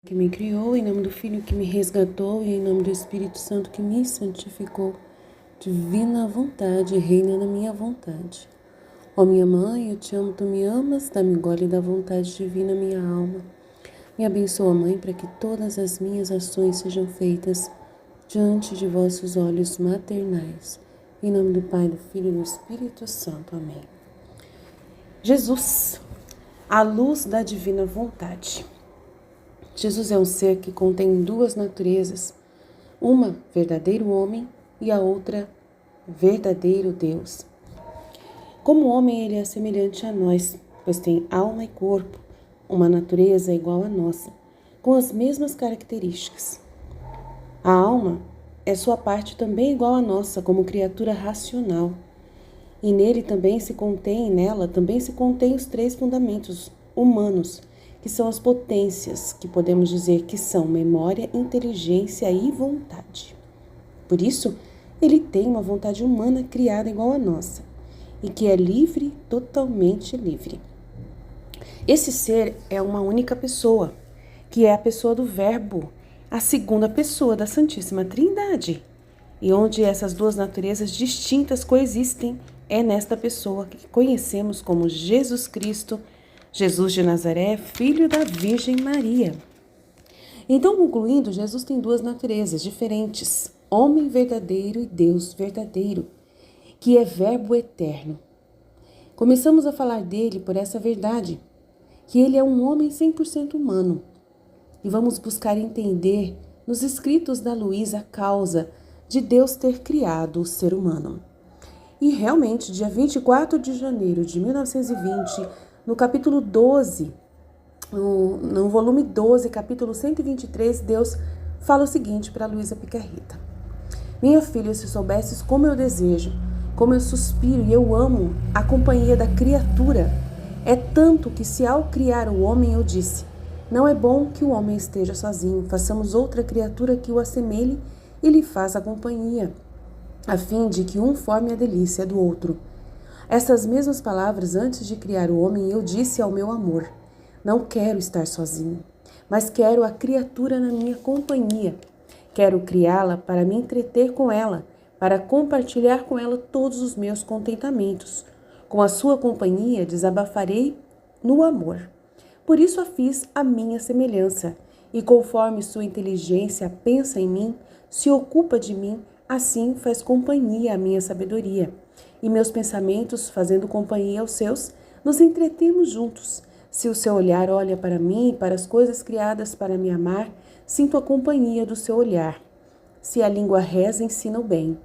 Que me criou, em nome do Filho que me resgatou e em nome do Espírito Santo que me santificou. Divina vontade, reina na minha vontade. Ó minha mãe, eu te amo, tu me amas, dá-me gole da vontade divina minha alma. Me abençoa, mãe, para que todas as minhas ações sejam feitas diante de vossos olhos maternais. Em nome do Pai, do Filho e do Espírito Santo. Amém. Jesus, a luz da divina vontade. Jesus é um ser que contém duas naturezas, uma verdadeiro homem e a outra verdadeiro Deus. Como homem, ele é semelhante a nós, pois tem alma e corpo, uma natureza igual à nossa, com as mesmas características. A alma é sua parte também igual à nossa, como criatura racional. E nela também se contém os três fundamentos humanos, que são as potências, que podemos dizer que são memória, inteligência e vontade. Por isso, ele tem uma vontade humana criada igual à nossa, e que é livre, totalmente livre. Esse ser é uma única pessoa, que é a pessoa do Verbo, a segunda pessoa da Santíssima Trindade. E onde essas duas naturezas distintas coexistem, é nesta pessoa que conhecemos como Jesus Cristo, Jesus de Nazaré, filho da Virgem Maria. Então, concluindo, Jesus tem duas naturezas diferentes, homem verdadeiro e Deus verdadeiro, que é Verbo eterno. Começamos a falar dele por essa verdade, que ele é um homem 100% humano. E vamos buscar entender nos escritos da Luísa a causa de Deus ter criado o ser humano. E realmente, dia 24 de janeiro de 1920, no capítulo 12, no volume 12, capítulo 123, Deus fala o seguinte para Luísa Picarreta. Minha filha, se soubesses como eu desejo, como eu suspiro e eu amo a companhia da criatura, é tanto que se ao criar o homem eu disse, não é bom que o homem esteja sozinho, façamos outra criatura que o assemelhe e lhe faça companhia, a fim de que um forme a delícia do outro. Essas mesmas palavras, antes de criar o homem, eu disse ao meu amor, não quero estar sozinho, mas quero a criatura na minha companhia. Quero criá-la para me entreter com ela, para compartilhar com ela todos os meus contentamentos. Com a sua companhia desabafarei no amor. Por isso a fiz à minha semelhança, e conforme sua inteligência pensa em mim, se ocupa de mim, assim faz companhia à minha sabedoria. E meus pensamentos, fazendo companhia aos seus, nos entretemos juntos. Se o seu olhar olha para mim e para as coisas criadas para me amar, sinto a companhia do seu olhar. Se a língua reza, ensina o bem.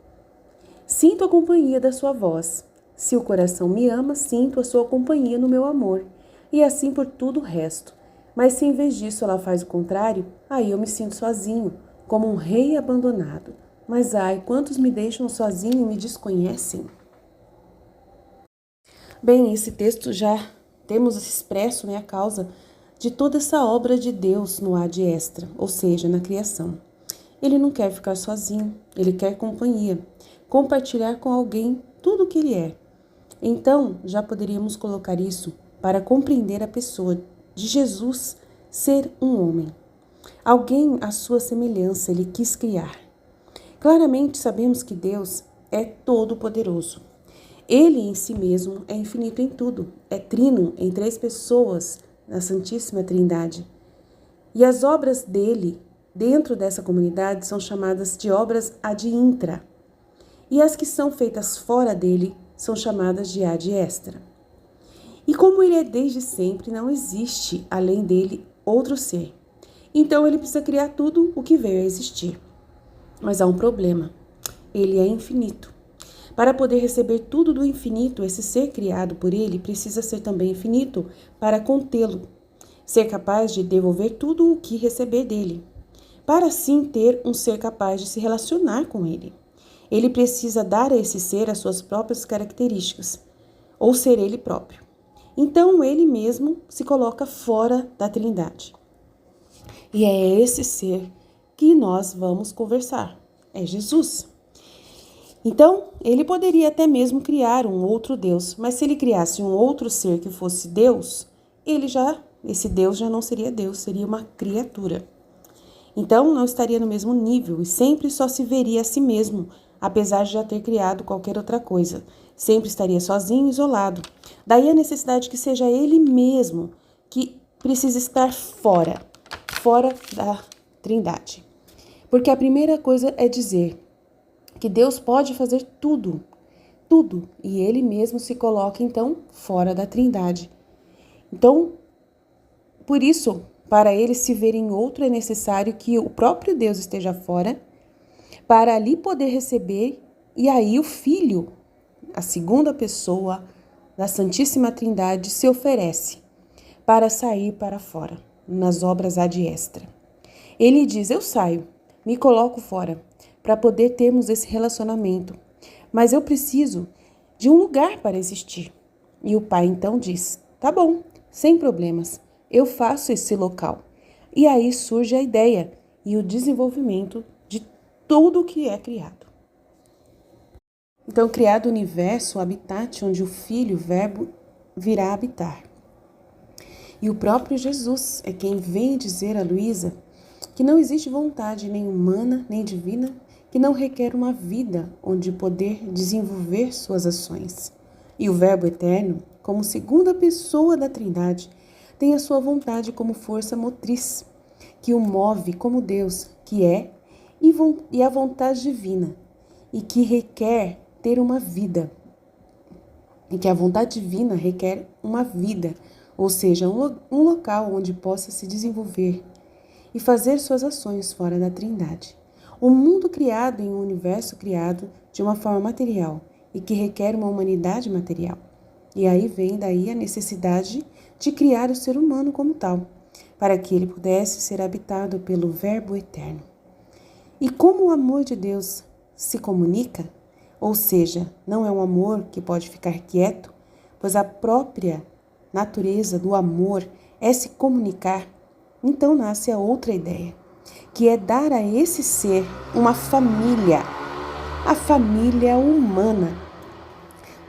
Sinto a companhia da sua voz. Se o coração me ama, sinto a sua companhia no meu amor. E assim por tudo o resto. Mas se em vez disso ela faz o contrário, aí eu me sinto sozinho, como um rei abandonado. Mas ai, quantos me deixam sozinho e me desconhecem? Bem, esse texto já temos expresso a causa de toda essa obra de Deus no ad extra, ou seja, na criação. Ele não quer ficar sozinho, ele quer companhia, compartilhar com alguém tudo o que ele é. Então, já poderíamos colocar isso para compreender a pessoa de Jesus ser um homem. Alguém à sua semelhança ele quis criar. Claramente sabemos que Deus é todo-poderoso. Ele em si mesmo é infinito em tudo, é trino em três pessoas na Santíssima Trindade. E as obras dele, dentro dessa comunidade, são chamadas de obras ad intra. E as que são feitas fora dele são chamadas de ad extra. E como ele é desde sempre, não existe além dele outro ser. Então ele precisa criar tudo o que veio a existir. Mas há um problema. Ele é infinito. Para poder receber tudo do infinito, esse ser criado por ele precisa ser também infinito para contê-lo, ser capaz de devolver tudo o que receber dele, para assim ter um ser capaz de se relacionar com ele. Ele precisa dar a esse ser as suas próprias características, ou ser ele próprio. Então ele mesmo se coloca fora da Trindade. E é esse ser que nós vamos conversar, é Jesus. Então, ele poderia até mesmo criar um outro Deus, mas se ele criasse um outro ser que fosse Deus, ele já esse Deus já não seria Deus, seria uma criatura. Então, não estaria no mesmo nível e sempre só se veria a si mesmo, apesar de já ter criado qualquer outra coisa. Sempre estaria sozinho, isolado. Daí a necessidade que seja ele mesmo que precisa estar fora da Trindade. Porque a primeira coisa é dizer que Deus pode fazer tudo, e ele mesmo se coloca, então, fora da Trindade. Então, por isso, para ele se ver em outro, é necessário que o próprio Deus esteja fora, para ali poder receber, e aí o Filho, a segunda pessoa da Santíssima Trindade, se oferece para sair para fora, nas obras ad extra. Ele diz, eu saio, me coloco fora, para poder termos esse relacionamento, mas eu preciso de um lugar para existir. E o Pai então diz, tá bom, sem problemas, eu faço esse local. E aí surge a ideia e o desenvolvimento de tudo o que é criado. Então, criado o universo, o habitat onde o Filho, o Verbo, virá habitar. E o próprio Jesus é quem vem dizer a Luísa que não existe vontade nem humana, nem divina, que não requer uma vida onde poder desenvolver suas ações. E o Verbo eterno, como segunda pessoa da Trindade, tem a sua vontade como força motriz, que o move como Deus, que é, e a vontade divina, e que requer ter uma vida, e que a vontade divina requer uma vida, ou seja, um local onde possa se desenvolver e fazer suas ações fora da Trindade. Um mundo criado em um universo criado de uma forma material e que requer uma humanidade material. E aí vem daí a necessidade de criar o ser humano como tal, para que ele pudesse ser habitado pelo Verbo eterno. E como o amor de Deus se comunica, ou seja, não é um amor que pode ficar quieto, pois a própria natureza do amor é se comunicar, então nasce a outra ideia, que é dar a esse ser uma família, a família humana,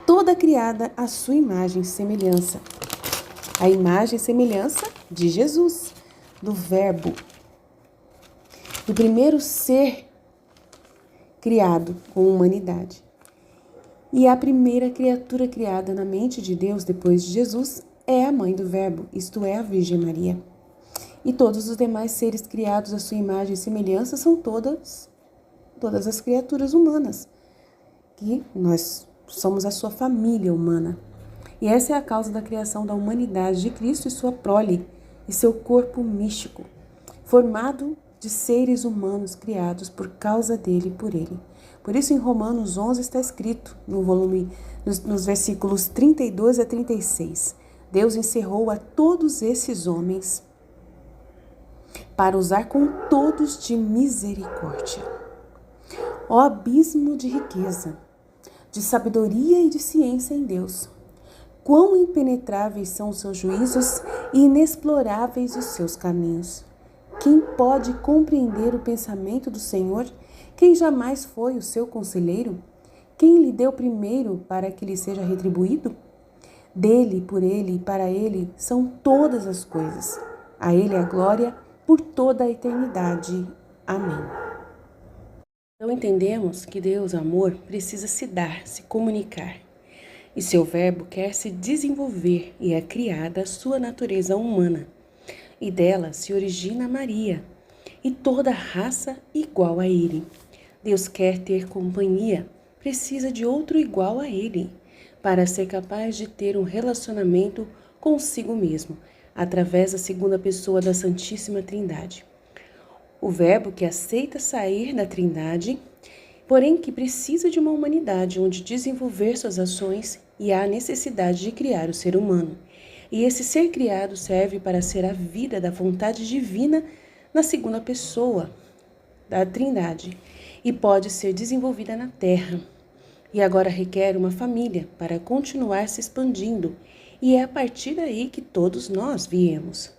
toda criada à sua imagem e semelhança. A imagem e semelhança de Jesus, do Verbo, do primeiro ser criado com humanidade. E a primeira criatura criada na mente de Deus depois de Jesus é a mãe do Verbo, isto é, a Virgem Maria. E todos os demais seres criados à sua imagem e semelhança são todas as criaturas humanas, que nós somos a sua família humana. E essa é a causa da criação da humanidade de Cristo e sua prole, e seu corpo místico, formado de seres humanos criados por causa dele e por ele. Por isso, em Romanos 11 está escrito, nos versículos 32 a 36, Deus encerrou a todos esses homens para usar com todos de misericórdia. Ó abismo de riqueza, de sabedoria e de ciência em Deus! Quão impenetráveis são os seus juízos e inexploráveis os seus caminhos! Quem pode compreender o pensamento do Senhor? Quem jamais foi o seu conselheiro? Quem lhe deu primeiro para que lhe seja retribuído? Dele, por ele e para ele são todas as coisas. A ele a glória por toda a eternidade. Amém. Então entendemos que Deus, amor, precisa se dar, se comunicar. E seu verbo quer se desenvolver e é criada a sua natureza humana. E dela se origina Maria e toda a raça igual a ele. Deus quer ter companhia, precisa de outro igual a ele, para ser capaz de ter um relacionamento consigo mesmo, através da segunda pessoa da Santíssima Trindade. O verbo que aceita sair da Trindade, porém que precisa de uma humanidade onde desenvolver suas ações e há a necessidade de criar o ser humano. E esse ser criado serve para ser a vida da vontade divina na segunda pessoa da Trindade e pode ser desenvolvida na Terra. E agora requer uma família para continuar se expandindo, e é a partir daí que todos nós viemos.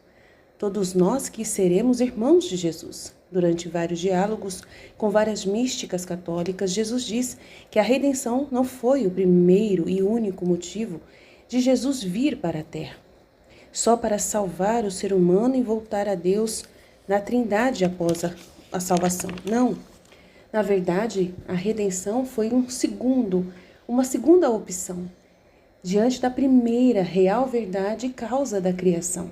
Todos nós que seremos irmãos de Jesus. Durante vários diálogos com várias místicas católicas, Jesus diz que a redenção não foi o primeiro e único motivo de Jesus vir para a Terra. só para salvar o ser humano e voltar a Deus na Trindade após a salvação. Não. Na verdade, a redenção foi uma segunda opção, diante da primeira real verdade e causa da criação.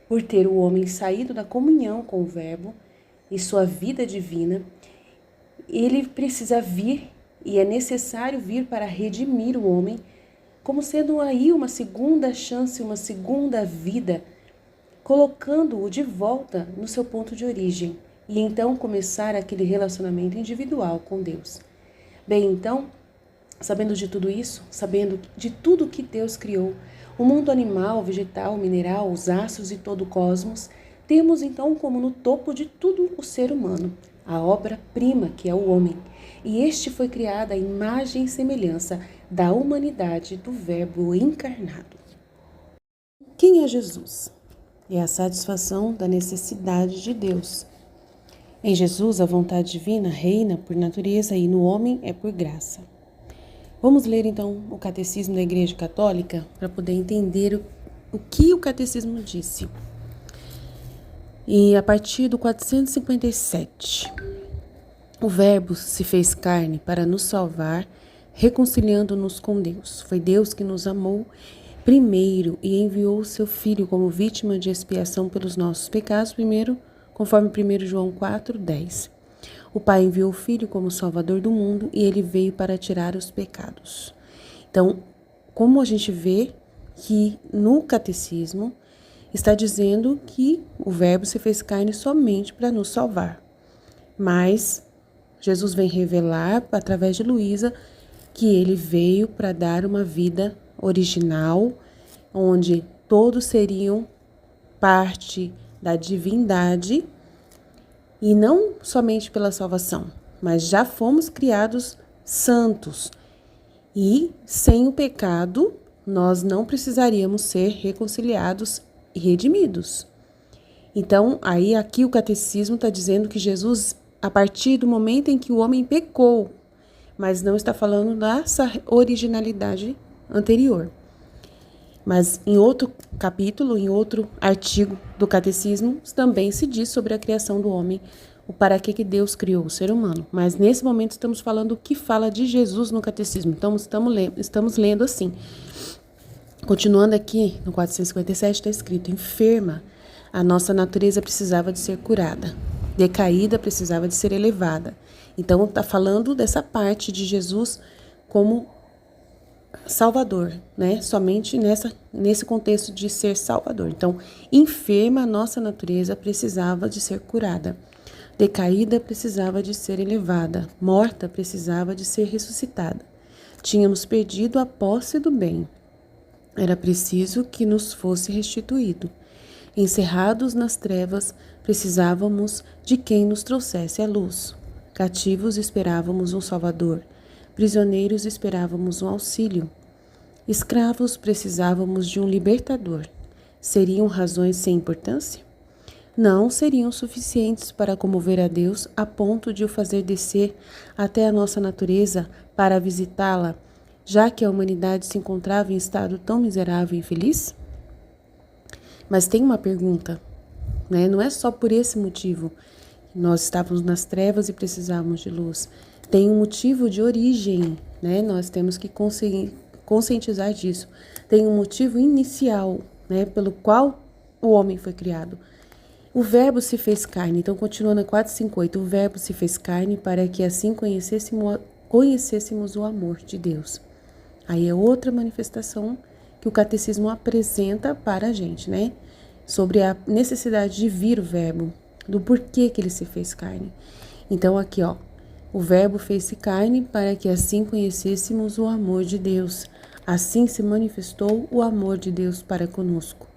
Por ter o homem saído da comunhão com o Verbo e sua vida divina, ele precisa vir e é necessário vir para redimir o homem, como sendo aí uma segunda chance, uma segunda vida, colocando-o de volta no seu ponto de origem e então começar aquele relacionamento individual com Deus. Bem, então, sabendo de tudo isso, sabendo de tudo que Deus criou, o mundo animal, vegetal, mineral, os astros e todo o cosmos, temos então como no topo de tudo o ser humano, a obra-prima que é o homem. E este foi criado à imagem e semelhança da humanidade do Verbo encarnado. Quem é Jesus? É a satisfação da necessidade de Deus. Em Jesus, a vontade divina reina por natureza e no homem é por graça. Vamos ler então o Catecismo da Igreja Católica para poder entender o que o Catecismo disse. E a partir do 457, o Verbo se fez carne para nos salvar, reconciliando-nos com Deus. Foi Deus que nos amou primeiro e enviou o seu Filho como vítima de expiação pelos nossos pecados, conforme 1 João 4:10. O Pai enviou o Filho como Salvador do mundo e ele veio para tirar os pecados. Então, como a gente vê que no Catecismo está dizendo que o Verbo se fez carne somente para nos salvar. Mas Jesus vem revelar, através de Luísa, que ele veio para dar uma vida original, onde todos seriam parte da divindade, e não somente pela salvação, mas já fomos criados santos. E sem o pecado, nós não precisaríamos ser reconciliados e redimidos. Então, aí aqui o Catecismo está dizendo que Jesus, a partir do momento em que o homem pecou, mas não está falando dessa originalidade anterior. Mas em outro capítulo, em outro artigo do Catecismo, também se diz sobre a criação do homem, o para que Deus criou o ser humano. Mas nesse momento estamos falando o que fala de Jesus no Catecismo. Então estamos lendo assim. Continuando aqui, no 457 está escrito: enferma, a nossa natureza precisava de ser curada. Decaída, precisava de ser elevada. Então está falando dessa parte de Jesus como Salvador, né? Somente nesse contexto de ser Salvador. Então, enferma, a nossa natureza precisava de ser curada. Decaída, precisava de ser elevada. Morta, precisava de ser ressuscitada. Tínhamos perdido a posse do bem. Era preciso que nos fosse restituído. Encerrados nas trevas, precisávamos de quem nos trouxesse a luz. Cativos, esperávamos um Salvador. Prisioneiros, esperávamos um auxílio. Escravos, precisávamos de um libertador. Seriam razões sem importância? Não seriam suficientes para comover a Deus a ponto de o fazer descer até a nossa natureza para visitá-la, já que a humanidade se encontrava em estado tão miserável e infeliz? Mas tem uma pergunta, né? Não é só por esse motivo que nós estávamos nas trevas e precisávamos de luz. Tem um motivo de origem, né? Nós temos que conscientizar disso. Tem um motivo inicial, né? Pelo qual o homem foi criado. O Verbo se fez carne. Então, continuando a 458, o Verbo se fez carne para que assim conhecêssemos o amor de Deus. Aí é outra manifestação que o Catecismo apresenta para a gente, né? Sobre a necessidade de vir o Verbo, do porquê que ele se fez carne. Então, aqui, ó. O Verbo fez-se carne para que assim conhecêssemos o amor de Deus. Assim se manifestou o amor de Deus para conosco.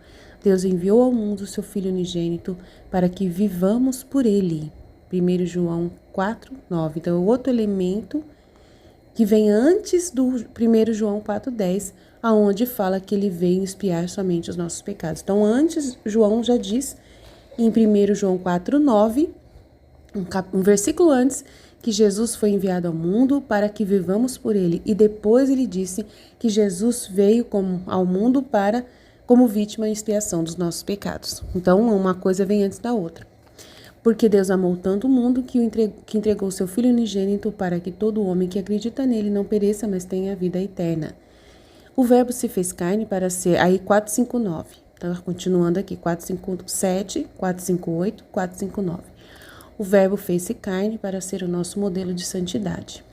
Deus enviou ao mundo o seu Filho unigênito para que vivamos por ele. 1 João 4:9. Então, é outro elemento que vem antes do 1 João 4:10, aonde fala que ele veio expiar somente os nossos pecados. Então, antes, João já diz, em 1 João 4:9, um versículo antes, que Jesus foi enviado ao mundo para que vivamos por ele. E depois ele disse que Jesus veio ao mundo para como vítima e expiação dos nossos pecados. Então, uma coisa vem antes da outra. Porque Deus amou tanto o mundo que entregou seu Filho unigênito para que todo homem que acredita nele não pereça, mas tenha a vida eterna. O Verbo se fez carne para ser... Aí 459. Então, continuando aqui. 457, 458, 459. O Verbo fez-se carne para ser o nosso modelo de santidade.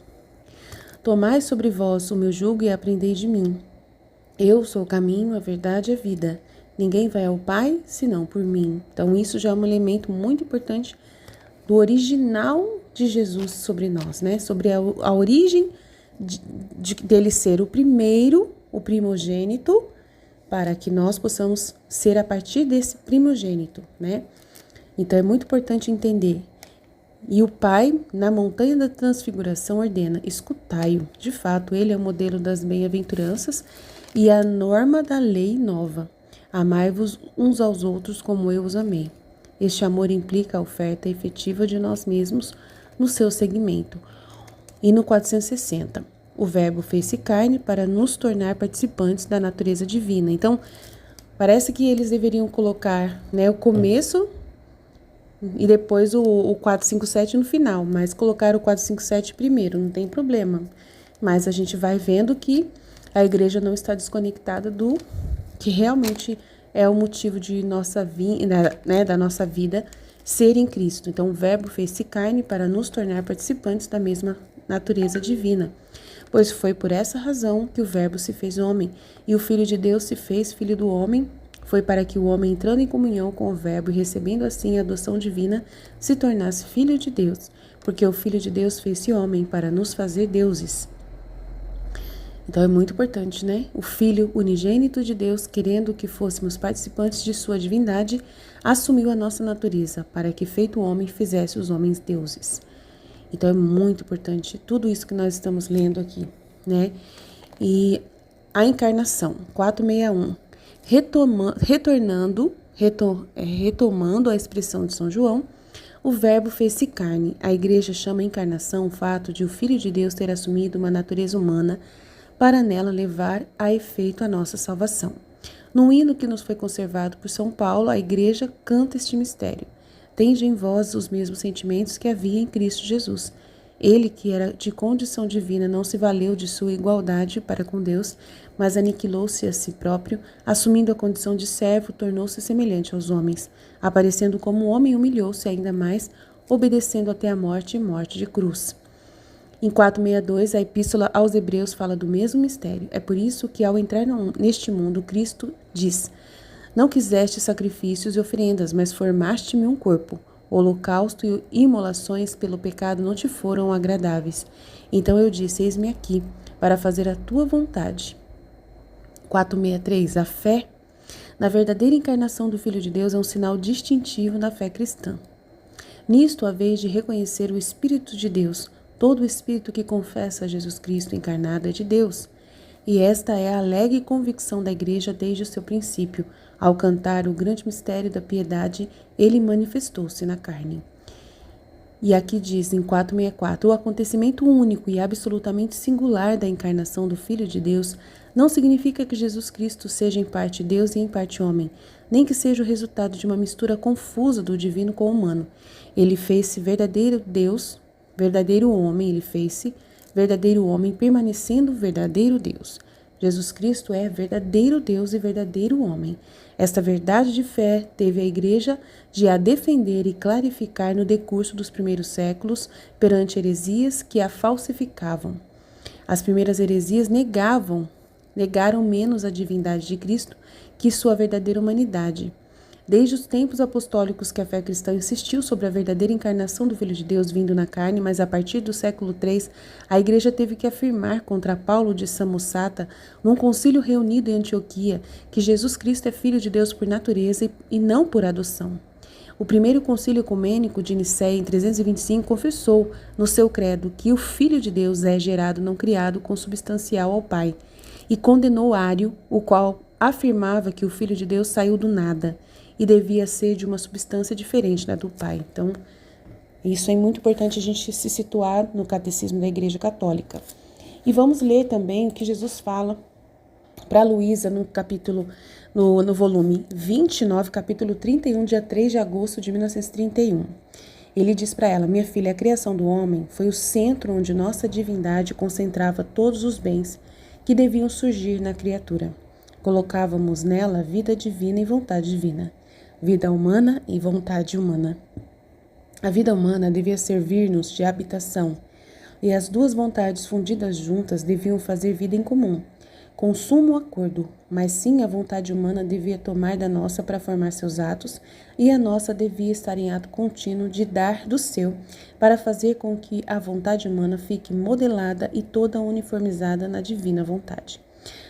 Tomai sobre vós o meu jugo e aprendei de mim. Eu sou o caminho, a verdade e a vida. Ninguém vai ao Pai, senão por mim. Então, isso já é um elemento muito importante do original de Jesus sobre nós, né? Sobre a origem dele ser o primeiro, o primogênito, para que nós possamos ser a partir desse primogênito, né? Então, é muito importante entender. E o Pai, na montanha da transfiguração, ordena: escutai-o. De fato, ele é o modelo das bem-aventuranças e a norma da lei nova. Amai-vos uns aos outros como eu os amei. Este amor implica a oferta efetiva de nós mesmos no seu segmento. E no 460, o Verbo fez-se carne para nos tornar participantes da natureza divina. Então, parece que eles deveriam colocar, né, o começo e depois o 457 no final, mas colocaram o 457 primeiro, não tem problema. Mas a gente vai vendo que a igreja não está desconectada do que realmente é o motivo de nossa vida, né, da nossa vida ser em Cristo. Então, o Verbo fez-se carne para nos tornar participantes da mesma natureza divina. Pois foi por essa razão que o Verbo se fez homem, e o Filho de Deus se fez filho do homem. Foi para que o homem, entrando em comunhão com o Verbo e recebendo assim a adoção divina, se tornasse filho de Deus, porque o Filho de Deus fez-se homem para nos fazer deuses. Então é muito importante, né? O Filho unigênito de Deus, querendo que fôssemos participantes de sua divindade, assumiu a nossa natureza, para que, feito homem, fizesse os homens deuses. Então é muito importante tudo isso que nós estamos lendo aqui, né? E a encarnação, 461. Retomando a expressão de São João, o Verbo fez-se carne. A igreja chama a encarnação o fato de o Filho de Deus ter assumido uma natureza humana para nela levar a efeito a nossa salvação. No hino que nos foi conservado por São Paulo, a igreja canta este mistério. Tende em vós os mesmos sentimentos que havia em Cristo Jesus. Ele, que era de condição divina, não se valeu de sua igualdade para com Deus, mas aniquilou-se a si próprio, assumindo a condição de servo, tornou-se semelhante aos homens. Aparecendo como homem, humilhou-se ainda mais, obedecendo até a morte e morte de cruz. Em 462, a Epístola aos Hebreus fala do mesmo mistério. É por isso que, ao entrar neste mundo, Cristo diz: não quiseste sacrifícios e oferendas, mas formaste-me um corpo. O holocausto e imolações pelo pecado não te foram agradáveis. Então eu disse: eis-me aqui, para fazer a tua vontade. 463. A fé na verdadeira encarnação do Filho de Deus é um sinal distintivo da fé cristã. Nisto, a vez de reconhecer o Espírito de Deus, todo espírito que confessa Jesus Cristo encarnado é de Deus. E esta é a alegre convicção da Igreja desde o seu princípio. Ao cantar o grande mistério da piedade, ele manifestou-se na carne. E aqui diz em 464, o acontecimento único e absolutamente singular da encarnação do Filho de Deus não significa que Jesus Cristo seja em parte Deus e em parte homem, nem que seja o resultado de uma mistura confusa do divino com o humano. Ele fez-se verdadeiro Deus, verdadeiro homem, ele fez-se verdadeiro homem, permanecendo verdadeiro Deus. Jesus Cristo é verdadeiro Deus e verdadeiro homem. Esta verdade de fé teve a Igreja de a defender e clarificar no decurso dos primeiros séculos perante heresias que a falsificavam. As primeiras heresias negaram menos a divindade de Cristo que sua verdadeira humanidade. Desde os tempos apostólicos que a fé cristã insistiu sobre a verdadeira encarnação do Filho de Deus vindo na carne, mas a partir do século III, a Igreja teve que afirmar contra Paulo de Samosata, num concílio reunido em Antioquia, que Jesus Cristo é Filho de Deus por natureza e não por adoção. O primeiro concílio ecumênico de Nicéia, em 325, confessou no seu credo que o Filho de Deus é gerado, não criado, consubstancial ao Pai, e condenou Ário, o qual afirmava que o Filho de Deus saiu do nada e devia ser de uma substância diferente da do Pai. Então, isso é muito importante a gente se situar no Catecismo da Igreja Católica. E vamos ler também o que Jesus fala para Luísa no volume 29, capítulo 31, dia 3 de agosto de 1931. Ele diz para ela: minha filha, a criação do homem foi o centro onde nossa divindade concentrava todos os bens que deviam surgir na criatura. Colocávamos nela vida divina e vontade divina, vida humana e vontade humana. A vida humana devia servir-nos de habitação, e as duas vontades fundidas juntas deviam fazer vida em comum, com sumo acordo, mas sim a vontade humana devia tomar da nossa para formar seus atos, e a nossa devia estar em ato contínuo de dar do seu, para fazer com que a vontade humana fique modelada e toda uniformizada na divina vontade.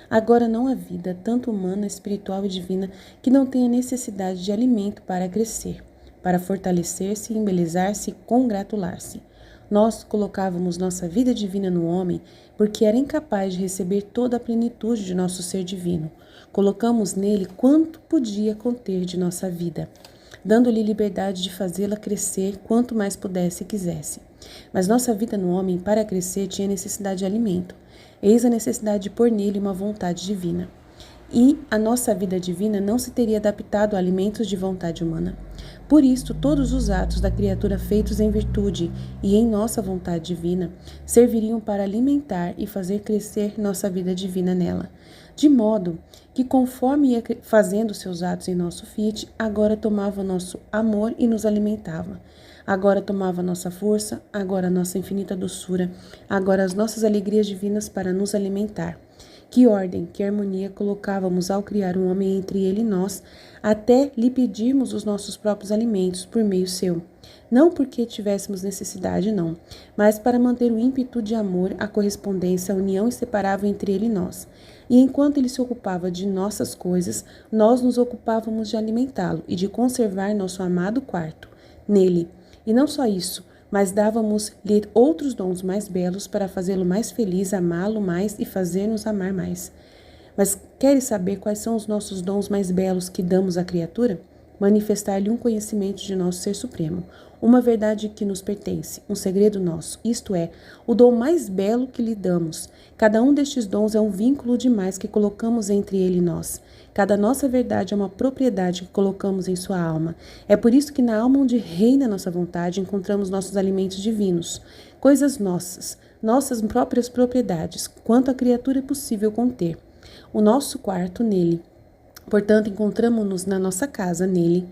Agora não há vida, tanto humana, espiritual e divina, que não tenha necessidade de alimento para crescer, para fortalecer-se, embelezar-se e congratular-se. Nós colocávamos nossa vida divina no homem porque era incapaz de receber toda a plenitude de nosso ser divino. Colocamos nele quanto podia conter de nossa vida, dando-lhe liberdade de fazê-la crescer quanto mais pudesse e quisesse. Mas nossa vida no homem, para crescer, tinha necessidade de alimento. Eis a necessidade de pôr nele uma vontade divina. E a nossa vida divina não se teria adaptado a alimentos de vontade humana. Por isto, todos os atos da criatura feitos em virtude e em nossa vontade divina serviriam para alimentar e fazer crescer nossa vida divina nela. De modo que, conforme ia fazendo seus atos em nosso fiat, agora tomava nosso amor e nos alimentava. Agora tomava nossa força, agora nossa infinita doçura, agora as nossas alegrias divinas para nos alimentar. Que ordem, que harmonia colocávamos ao criar um homem entre ele e nós, até lhe pedirmos os nossos próprios alimentos por meio seu. Não porque tivéssemos necessidade, não, mas para manter o ímpeto de amor, a correspondência, a união inseparável entre ele e nós. E enquanto ele se ocupava de nossas coisas, nós nos ocupávamos de alimentá-lo e de conservar nosso amado quarto nele. E não só isso, mas dávamos-lhe outros dons mais belos para fazê-lo mais feliz, amá-lo mais e fazer-nos amar mais. Mas queres saber quais são os nossos dons mais belos que damos à criatura? Manifestar-lhe um conhecimento de nosso Ser Supremo, uma verdade que nos pertence, um segredo nosso, isto é, o dom mais belo que lhe damos. Cada um destes dons é um vínculo demais que colocamos entre ele e nós. Cada nossa verdade é uma propriedade que colocamos em sua alma. É por isso que na alma onde reina nossa vontade encontramos nossos alimentos divinos, coisas nossas, nossas próprias propriedades, quanto a criatura é possível conter. O nosso quarto nele. Portanto, encontramo-nos na nossa casa nele,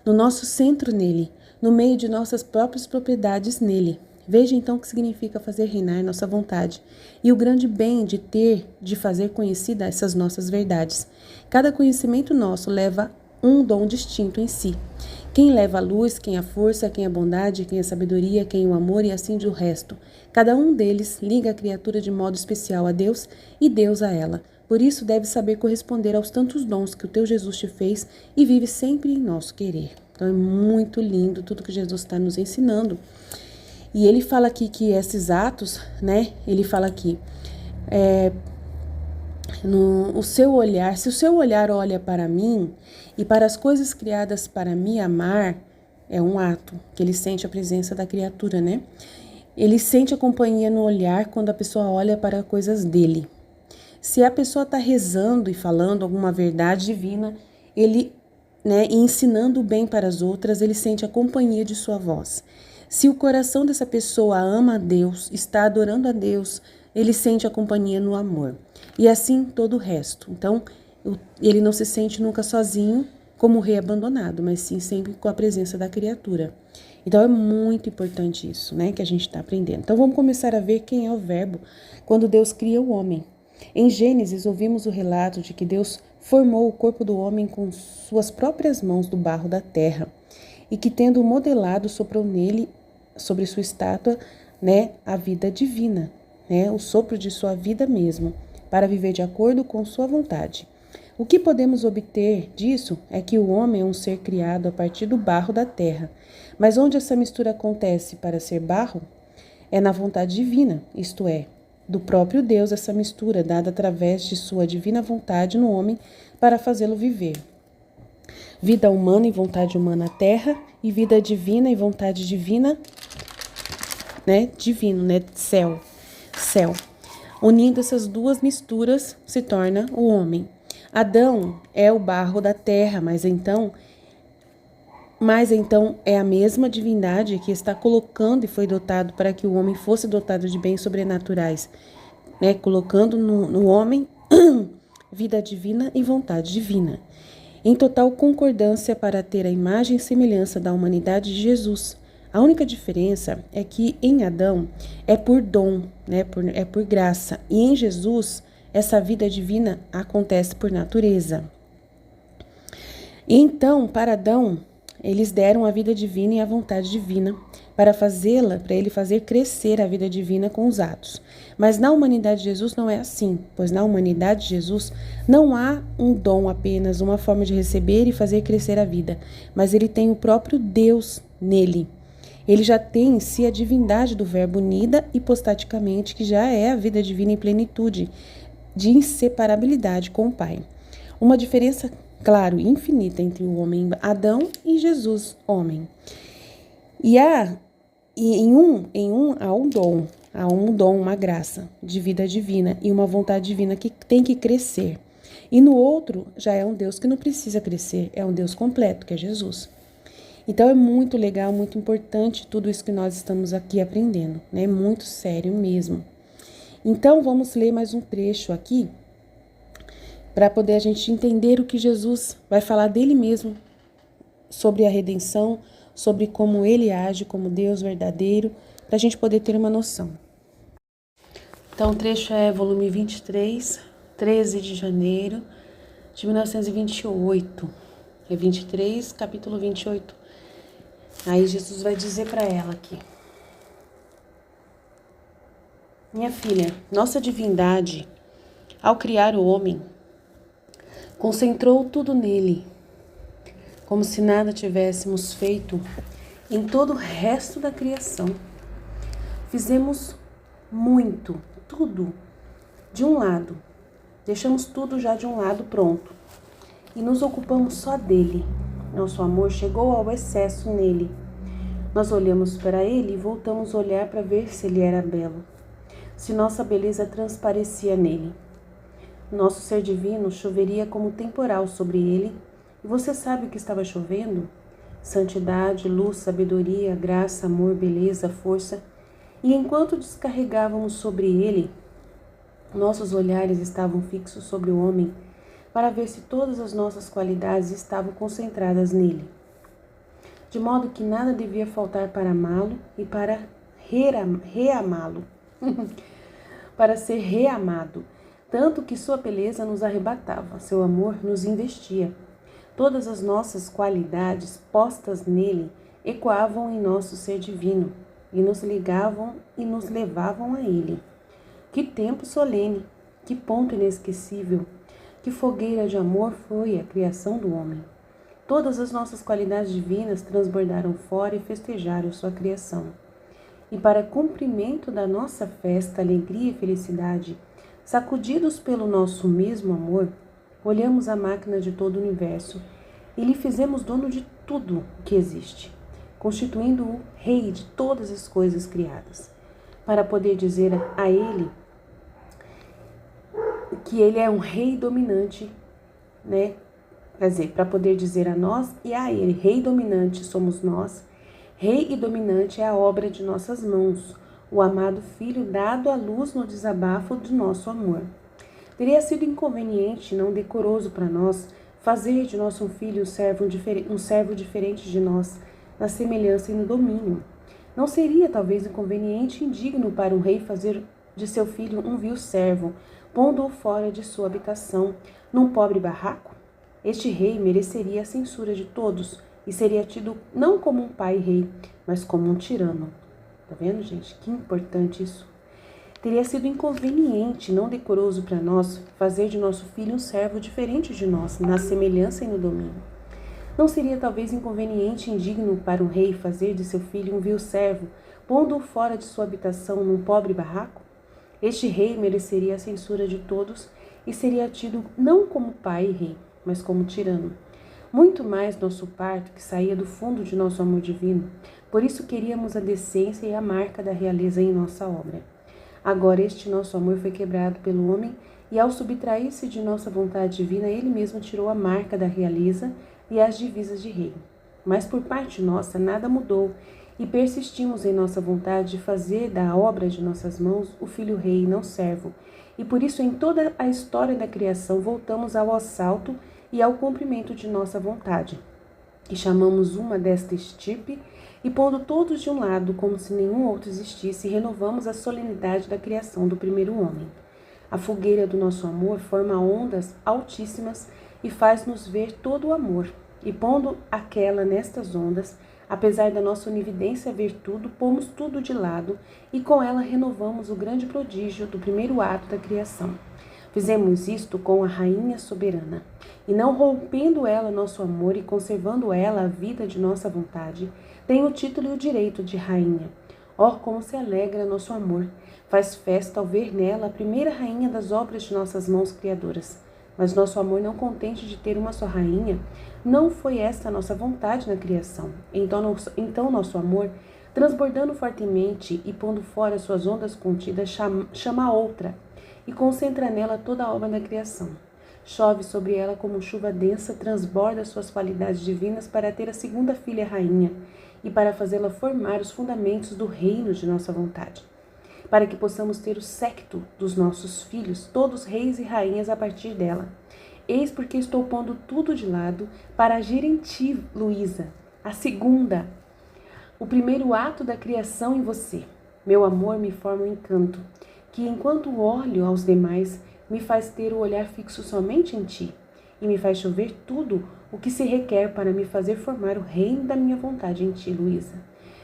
no nosso centro nele, no meio de nossas próprias propriedades nele. Veja então o que significa fazer reinar nossa vontade e o grande bem de fazer conhecida essas nossas verdades. Cada conhecimento nosso leva um dom distinto em si. Quem leva a luz, quem a força, quem a bondade, quem a sabedoria, quem o amor e assim do resto. Cada um deles liga a criatura de modo especial a Deus e Deus a ela. Por isso deve saber corresponder aos tantos dons que o teu Jesus te fez e vive sempre em nosso querer. Então é muito lindo tudo que Jesus está nos ensinando. E ele fala aqui que esses atos, né? Ele fala aqui, o seu olhar, se o seu olhar olha para mim e para as coisas criadas para me amar, é um ato que ele sente a presença da criatura, né? Ele sente a companhia no olhar quando a pessoa olha para coisas dele. Se a pessoa está rezando e falando alguma verdade divina, ele, né, e ensinando o bem para as outras, ele sente a companhia de sua voz. Se o coração dessa pessoa ama a Deus, está adorando a Deus, ele sente a companhia no amor. E assim todo o resto. Então, ele não se sente nunca sozinho, como o rei abandonado, mas sim sempre com a presença da criatura. Então, é muito importante isso, né, que a gente está aprendendo. Então, vamos começar a ver quem é o verbo quando Deus cria o homem. Em Gênesis, ouvimos o relato de que Deus formou o corpo do homem com suas próprias mãos do barro da terra e que, tendo modelado, soprou nele, sobre sua estátua, né, a vida divina, né, o sopro de sua vida mesmo, para viver de acordo com sua vontade. O que podemos obter disso é que o homem é um ser criado a partir do barro da terra. Mas onde essa mistura acontece para ser barro? É na vontade divina, isto é, do próprio Deus, essa mistura dada através de sua divina vontade no homem para fazê-lo viver. Vida humana e vontade humana terra, e vida divina e vontade divina, né? Divino, né? Céu. Unindo essas duas misturas se torna o homem. Adão é o barro da terra, mas então é a mesma divindade que está colocando e foi dotado para que o homem fosse dotado de bens sobrenaturais, né? Colocando no homem vida divina e vontade divina, em total concordância para ter a imagem e semelhança da humanidade de Jesus. A única diferença é que em Adão é por dom, né? É por graça, e em Jesus essa vida divina acontece por natureza. E então, para Adão, eles deram a vida divina e a vontade divina para ele fazer crescer a vida divina com os atos. Mas na humanidade de Jesus não é assim, pois na humanidade de Jesus não há um dom apenas, uma forma de receber e fazer crescer a vida, mas ele tem o próprio Deus nele. Ele já tem em si a divindade do Verbo unida hipostaticamente, que já é a vida divina em plenitude, de inseparabilidade com o Pai. Uma diferença, claro, infinita entre o homem Adão e Jesus, homem. Em um há um dom, uma graça de vida divina e uma vontade divina que tem que crescer. E no outro já é um Deus que não precisa crescer, é um Deus completo, que é Jesus. Então é muito legal, muito importante tudo isso que nós estamos aqui aprendendo, né? Muito sério mesmo. Então vamos ler mais um trecho aqui para poder a gente entender o que Jesus vai falar dele mesmo, sobre a redenção, sobre como ele age como Deus verdadeiro, para a gente poder ter uma noção. Então o trecho é volume 23, 13 de janeiro de 1928. É 23, capítulo 28. Aí Jesus vai dizer para ela aqui: minha filha, nossa divindade, ao criar o homem, concentrou tudo nele, como se nada tivéssemos feito em todo o resto da criação. Fizemos muito, tudo, de um lado. Deixamos tudo já de um lado pronto. E nos ocupamos só dele. Nosso amor chegou ao excesso nele. Nós olhamos para ele e voltamos a olhar para ver se ele era belo, se nossa beleza transparecia nele. Nosso ser divino choveria como temporal sobre ele, e você sabe o que estava chovendo? Santidade, luz, sabedoria, graça, amor, beleza, força. E enquanto descarregávamos sobre ele, nossos olhares estavam fixos sobre o homem, para ver se todas as nossas qualidades estavam concentradas nele. De modo que nada devia faltar para amá-lo e para reamá-lo, para ser reamado, tanto que sua beleza nos arrebatava, seu amor nos investia. Todas as nossas qualidades postas nele ecoavam em nosso ser divino e nos ligavam e nos levavam a ele. Que tempo solene, que ponto inesquecível, que fogueira de amor foi a criação do homem. Todas as nossas qualidades divinas transbordaram fora e festejaram sua criação. E para cumprimento da nossa festa, alegria e felicidade, sacudidos pelo nosso mesmo amor, olhamos a máquina de todo o universo e lhe fizemos dono de tudo que existe, constituindo-o rei de todas as coisas criadas, para poder dizer a ele que ele é um rei dominante, né? Quer dizer, para poder dizer a nós e a ele, rei dominante somos nós, rei e dominante é a obra de nossas mãos, o amado filho dado à luz no desabafo do nosso amor. Teria sido inconveniente, não decoroso para nós, fazer de nosso filho um servo diferente de nós, na semelhança e no domínio. Não seria talvez inconveniente e indigno para um rei fazer de seu filho um vil servo, pondo-o fora de sua habitação, num pobre barraco? Este rei mereceria a censura de todos e seria tido não como um pai rei, mas como um tirano. Tá vendo, gente? Que importante isso. Teria sido inconveniente, não decoroso para nós, fazer de nosso filho um servo diferente de nós, na semelhança e no domínio. Não seria talvez inconveniente e indigno para um rei fazer de seu filho um vil servo, pondo-o fora de sua habitação num pobre barraco? Este rei mereceria a censura de todos e seria tido não como pai e rei, mas como tirano. Muito mais nosso parto, que saía do fundo de nosso amor divino. Por isso queríamos a decência e a marca da realeza em nossa obra. Agora este nosso amor foi quebrado pelo homem, e ao subtrair-se de nossa vontade divina, ele mesmo tirou a marca da realeza e as divisas de rei. Mas por parte nossa nada mudou, e persistimos em nossa vontade de fazer da obra de nossas mãos o filho rei e não servo. E por isso em toda a história da criação voltamos ao assalto e ao cumprimento de nossa vontade. E chamamos uma desta estirpe, e pondo todos de um lado, como se nenhum outro existisse, renovamos a solenidade da criação do primeiro homem. A fogueira do nosso amor forma ondas altíssimas e faz-nos ver todo o amor. E pondo aquela nestas ondas, apesar da nossa onividência ver tudo, pomos tudo de lado, e com ela renovamos o grande prodígio do primeiro ato da criação. Fizemos isto com a rainha soberana, e não rompendo ela nosso amor e conservando ela a vida de nossa vontade, tem o título e o direito de rainha. Oh, como se alegra nosso amor! Faz festa ao ver nela a primeira rainha das obras de nossas mãos criadoras. Mas nosso amor, não contente de ter uma só rainha, não foi esta a nossa vontade na criação. Então nosso amor, transbordando fortemente e pondo fora suas ondas contidas, chama outra e concentra nela toda a obra da criação. Chove sobre ela como chuva densa, transborda suas qualidades divinas para ter a segunda filha rainha e para fazê-la formar os fundamentos do reino de nossa vontade, para que possamos ter o séquito dos nossos filhos, todos reis e rainhas a partir dela. Eis porque estou pondo tudo de lado para agir em ti, Luísa, a segunda, o primeiro ato da criação em você. Meu amor me forma um encanto, que enquanto olho aos demais, me faz ter o olhar fixo somente em ti, e me faz chover tudo o que se requer para me fazer formar o reino da minha vontade em ti, Luísa.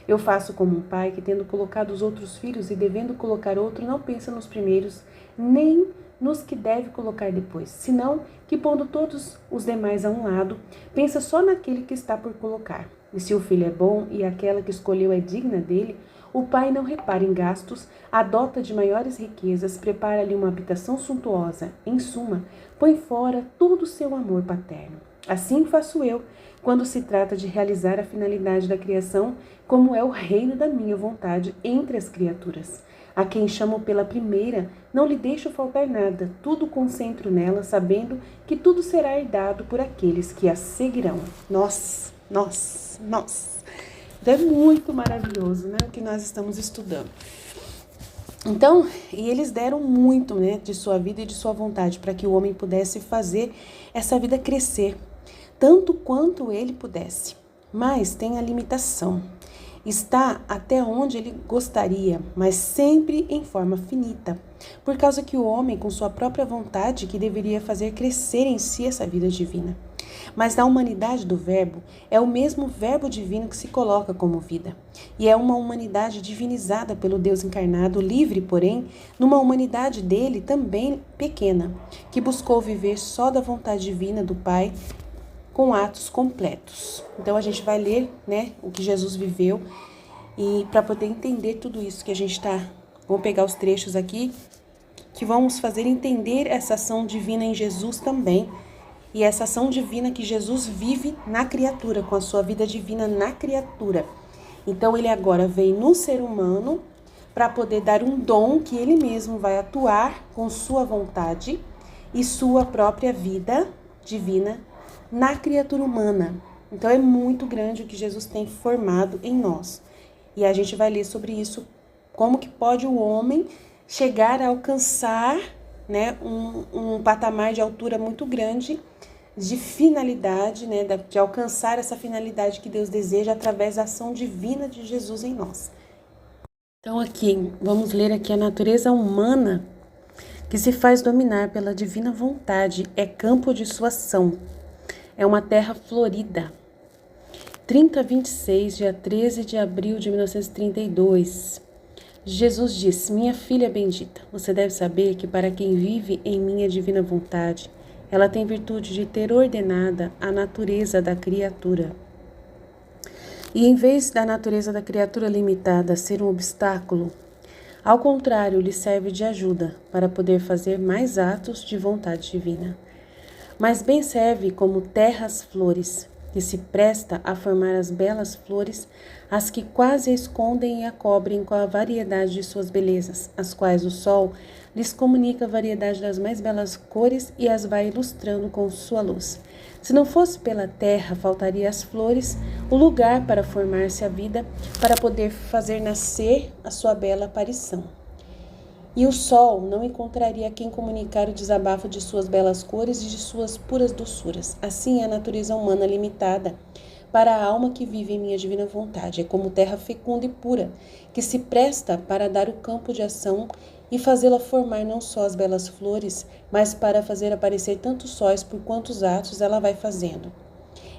Eu faço como um pai que, tendo colocado os outros filhos e devendo colocar outro, não pensa nos primeiros, nem nos que deve colocar depois, senão que, pondo todos os demais a um lado, pensa só naquele que está por colocar. E se o filho é bom e aquela que escolheu é digna dele, o pai não repara em gastos, adota de maiores riquezas, prepara-lhe uma habitação suntuosa. Em suma, põe fora todo o seu amor paterno. Assim faço eu, quando se trata de realizar a finalidade da criação, como é o reino da minha vontade entre as criaturas. A quem chamo pela primeira, não lhe deixo faltar nada, tudo concentro nela, sabendo que tudo será herdado por aqueles que a seguirão. Nós. Então é muito maravilhoso, né, o que nós estamos estudando. Então, e eles deram muito, né, de sua vida e de sua vontade para que o homem pudesse fazer essa vida crescer, tanto quanto ele pudesse. Mas tem a limitação. Está até onde ele gostaria, mas sempre em forma finita, por causa que o homem, com sua própria vontade, que deveria fazer crescer em si essa vida divina. Mas na humanidade do verbo, é o mesmo verbo divino que se coloca como vida. E é uma humanidade divinizada pelo Deus encarnado, livre, porém, numa humanidade dele também pequena, que buscou viver só da vontade divina do Pai, com atos completos. Então a gente vai ler, né, o que Jesus viveu, e para poder entender tudo isso que a gente vamos pegar os trechos aqui, que vamos fazer entender essa ação divina em Jesus também, e essa ação divina que Jesus vive na criatura, com a sua vida divina na criatura. Então ele agora vem no ser humano para poder dar um dom que ele mesmo vai atuar com sua vontade e sua própria vida divina na criatura humana. Então é muito grande o que Jesus tem formado em nós. E a gente vai ler sobre isso, como que pode o homem chegar a alcançar, né, um patamar de altura muito grande, de finalidade, né, de alcançar essa finalidade que Deus deseja através da ação divina de Jesus em nós. Então aqui, vamos ler aqui a natureza humana que se faz dominar pela divina vontade, é campo de sua ação. É uma terra florida. 30:26, dia 13 de abril de 1932. Jesus disse: minha filha bendita, você deve saber que para quem vive em minha divina vontade, ela tem virtude de ter ordenada a natureza da criatura. E em vez da natureza da criatura limitada ser um obstáculo, ao contrário, lhe serve de ajuda para poder fazer mais atos de vontade divina. Mas bem serve como terras flores, que se presta a formar as belas flores, as que quase a escondem e a cobrem com a variedade de suas belezas, as quais o sol lhes comunica a variedade das mais belas cores e as vai ilustrando com sua luz. Se não fosse pela terra, faltaria às flores o lugar para formar-se a vida, para poder fazer nascer a sua bela aparição. E o sol não encontraria quem comunicar o desabafo de suas belas cores e de suas puras doçuras. Assim é a natureza humana limitada para a alma que vive em minha divina vontade. É como terra fecunda e pura, que se presta para dar o campo de ação e fazê-la formar não só as belas flores, mas para fazer aparecer tantos sóis por quantos atos ela vai fazendo.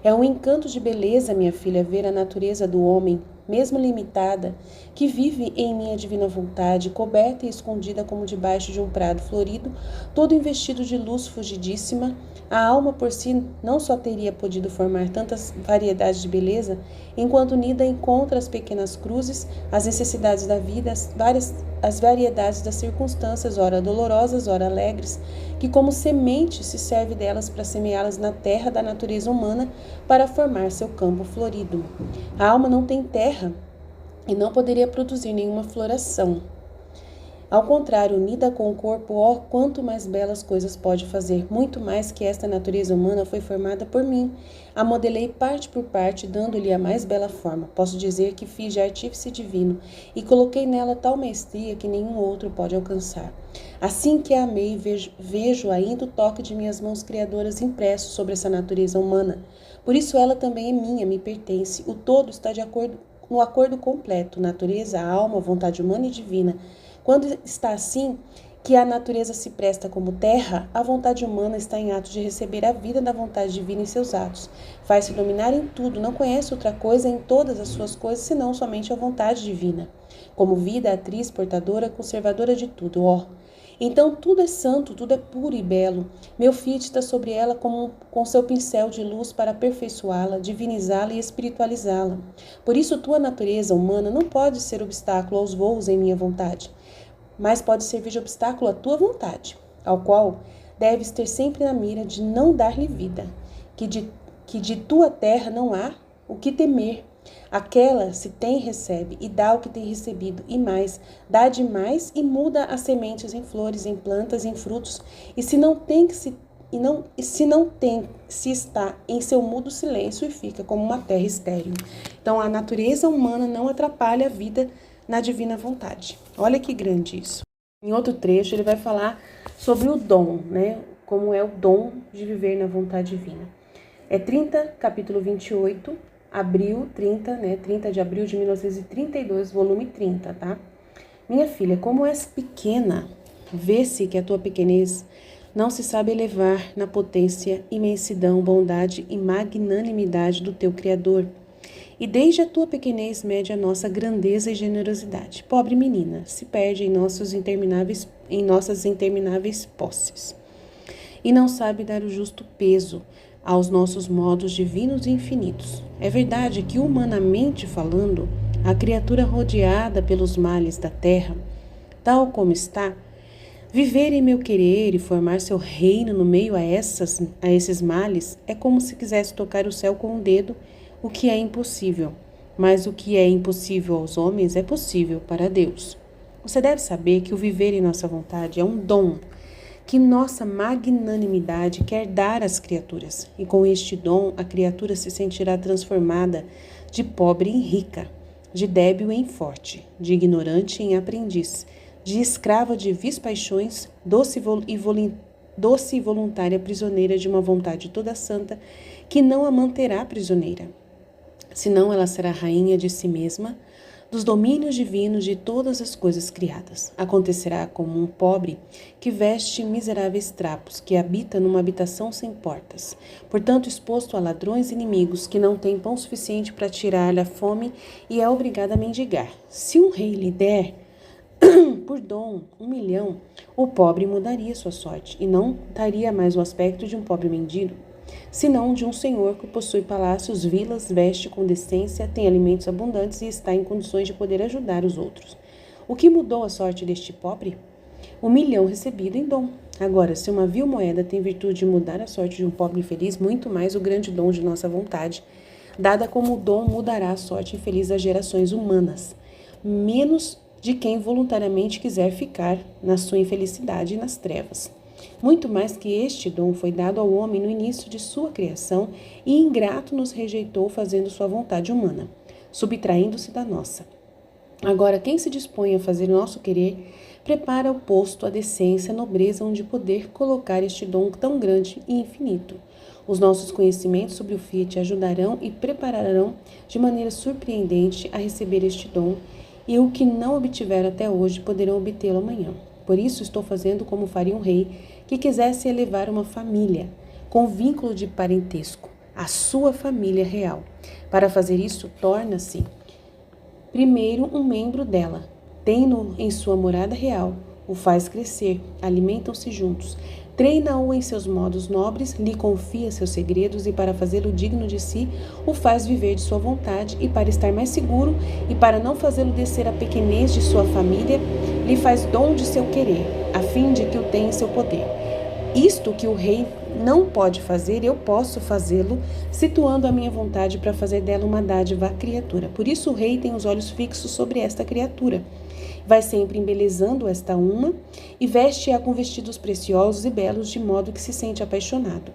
É um encanto de beleza, minha filha, ver a natureza do homem, mesmo limitada, que vive em minha divina vontade, coberta e escondida como debaixo de um prado florido, todo investido de luz fulgidíssima. A alma por si não só teria podido formar tantas variedades de beleza, enquanto unida encontra as pequenas cruzes, as necessidades da vida, as variedades das circunstâncias, ora dolorosas, ora alegres, que como semente se serve delas para semeá-las na terra da natureza humana para formar seu campo florido. A alma não tem terra e não poderia produzir nenhuma floração. Ao contrário, unida com o corpo, quanto mais belas coisas pode fazer. Muito mais que esta natureza humana foi formada por mim. A modelei parte por parte, dando-lhe a mais bela forma. Posso dizer que fiz de artífice divino e coloquei nela tal maestria que nenhum outro pode alcançar. Assim que a amei, vejo ainda o toque de minhas mãos criadoras impresso sobre essa natureza humana. Por isso ela também é minha, me pertence. O todo está no acordo completo, natureza, alma, vontade humana e divina. Quando está assim, que a natureza se presta como terra, a vontade humana está em ato de receber a vida da vontade divina em seus atos. Faz-se dominar em tudo, não conhece outra coisa em todas as suas coisas, senão somente a vontade divina. Como vida, atriz, portadora, conservadora de tudo. Então tudo é santo, tudo é puro e belo. Meu Fiat está sobre ela com seu pincel de luz para aperfeiçoá-la, divinizá-la e espiritualizá-la. Por isso tua natureza humana não pode ser obstáculo aos voos em minha vontade, mas pode servir de obstáculo à tua vontade, ao qual deves ter sempre na mira de não dar-lhe vida, que de tua terra não há o que temer. Aquela se tem, recebe, e dá o que tem recebido, e mais, dá demais e muda as sementes em flores, em plantas, em frutos, e se está em seu mudo silêncio e fica como uma terra estéril. Então a natureza humana não atrapalha a vida na divina vontade. Olha que grande isso. Em outro trecho ele vai falar sobre o dom, né? Como é o dom de viver na vontade divina. É capítulo 28, abril 30, né? 30 de abril de 1932, volume 30, tá? Minha filha, como és pequena, vê-se que a tua pequenez não se sabe elevar na potência, imensidão, bondade e magnanimidade do teu Criador. E desde a tua pequenez mede a nossa grandeza e generosidade. Pobre menina, se perde em nossas intermináveis posses. E não sabe dar o justo peso aos nossos modos divinos e infinitos. É verdade que, humanamente falando, a criatura rodeada pelos males da terra, tal como está, viver em meu querer e formar seu reino no meio a esses males é como se quisesse tocar o céu com o dedo, o que é impossível. Mas o que é impossível aos homens é possível para Deus. Você deve saber que o viver em nossa vontade é um dom que nossa magnanimidade quer dar às criaturas, e com este dom a criatura se sentirá transformada de pobre em rica, de débil em forte, de ignorante em aprendiz, de escrava de vis paixões, doce e voluntária prisioneira de uma vontade toda santa, que não a manterá prisioneira, senão ela será rainha de si mesma, dos domínios divinos de todas as coisas criadas. Acontecerá como um pobre que veste miseráveis trapos, que habita numa habitação sem portas, portanto exposto a ladrões inimigos que não têm pão suficiente para tirar-lhe a fome e é obrigado a mendigar. Se um rei lhe der por dom 1 milhão, o pobre mudaria sua sorte e não daria mais o aspecto de um pobre mendigo, senão de um senhor que possui palácios, vilas, veste com decência, tem alimentos abundantes e está em condições de poder ajudar os outros. O que mudou a sorte deste pobre? 1.000.000 recebido em dom. Agora, se uma vil moeda tem virtude de mudar a sorte de um pobre infeliz, muito mais o grande dom de nossa vontade, dada como o dom mudará a sorte infeliz das gerações humanas, menos de quem voluntariamente quiser ficar na sua infelicidade e nas trevas. Muito mais que este dom foi dado ao homem no início de sua criação e ingrato nos rejeitou fazendo sua vontade humana, subtraindo-se da nossa. Agora, quem se dispõe a fazer o nosso querer, prepara o posto, a decência, a nobreza, onde poder colocar este dom tão grande e infinito. Os nossos conhecimentos sobre o Fiat ajudarão e prepararão de maneira surpreendente a receber este dom, e o que não obtiveram até hoje poderão obtê-lo amanhã. Por isso estou fazendo como faria um rei que quisesse elevar uma família, com vínculo de parentesco, a sua família real. Para fazer isso, torna-se primeiro um membro dela, tem-no em sua morada real, o faz crescer, alimentam-se juntos, treina-o em seus modos nobres, lhe confia seus segredos e para fazê-lo digno de si, o faz viver de sua vontade e para estar mais seguro e para não fazê-lo descer a pequenez de sua família, lhe faz dom de seu querer, a fim de que o tenha em seu poder. Isto que o rei não pode fazer, eu posso fazê-lo, situando a minha vontade para fazer dela uma dádiva à criatura. Por isso o rei tem os olhos fixos sobre esta criatura. Vai sempre embelezando esta uma e veste-a com vestidos preciosos e belos, de modo que se sente apaixonado.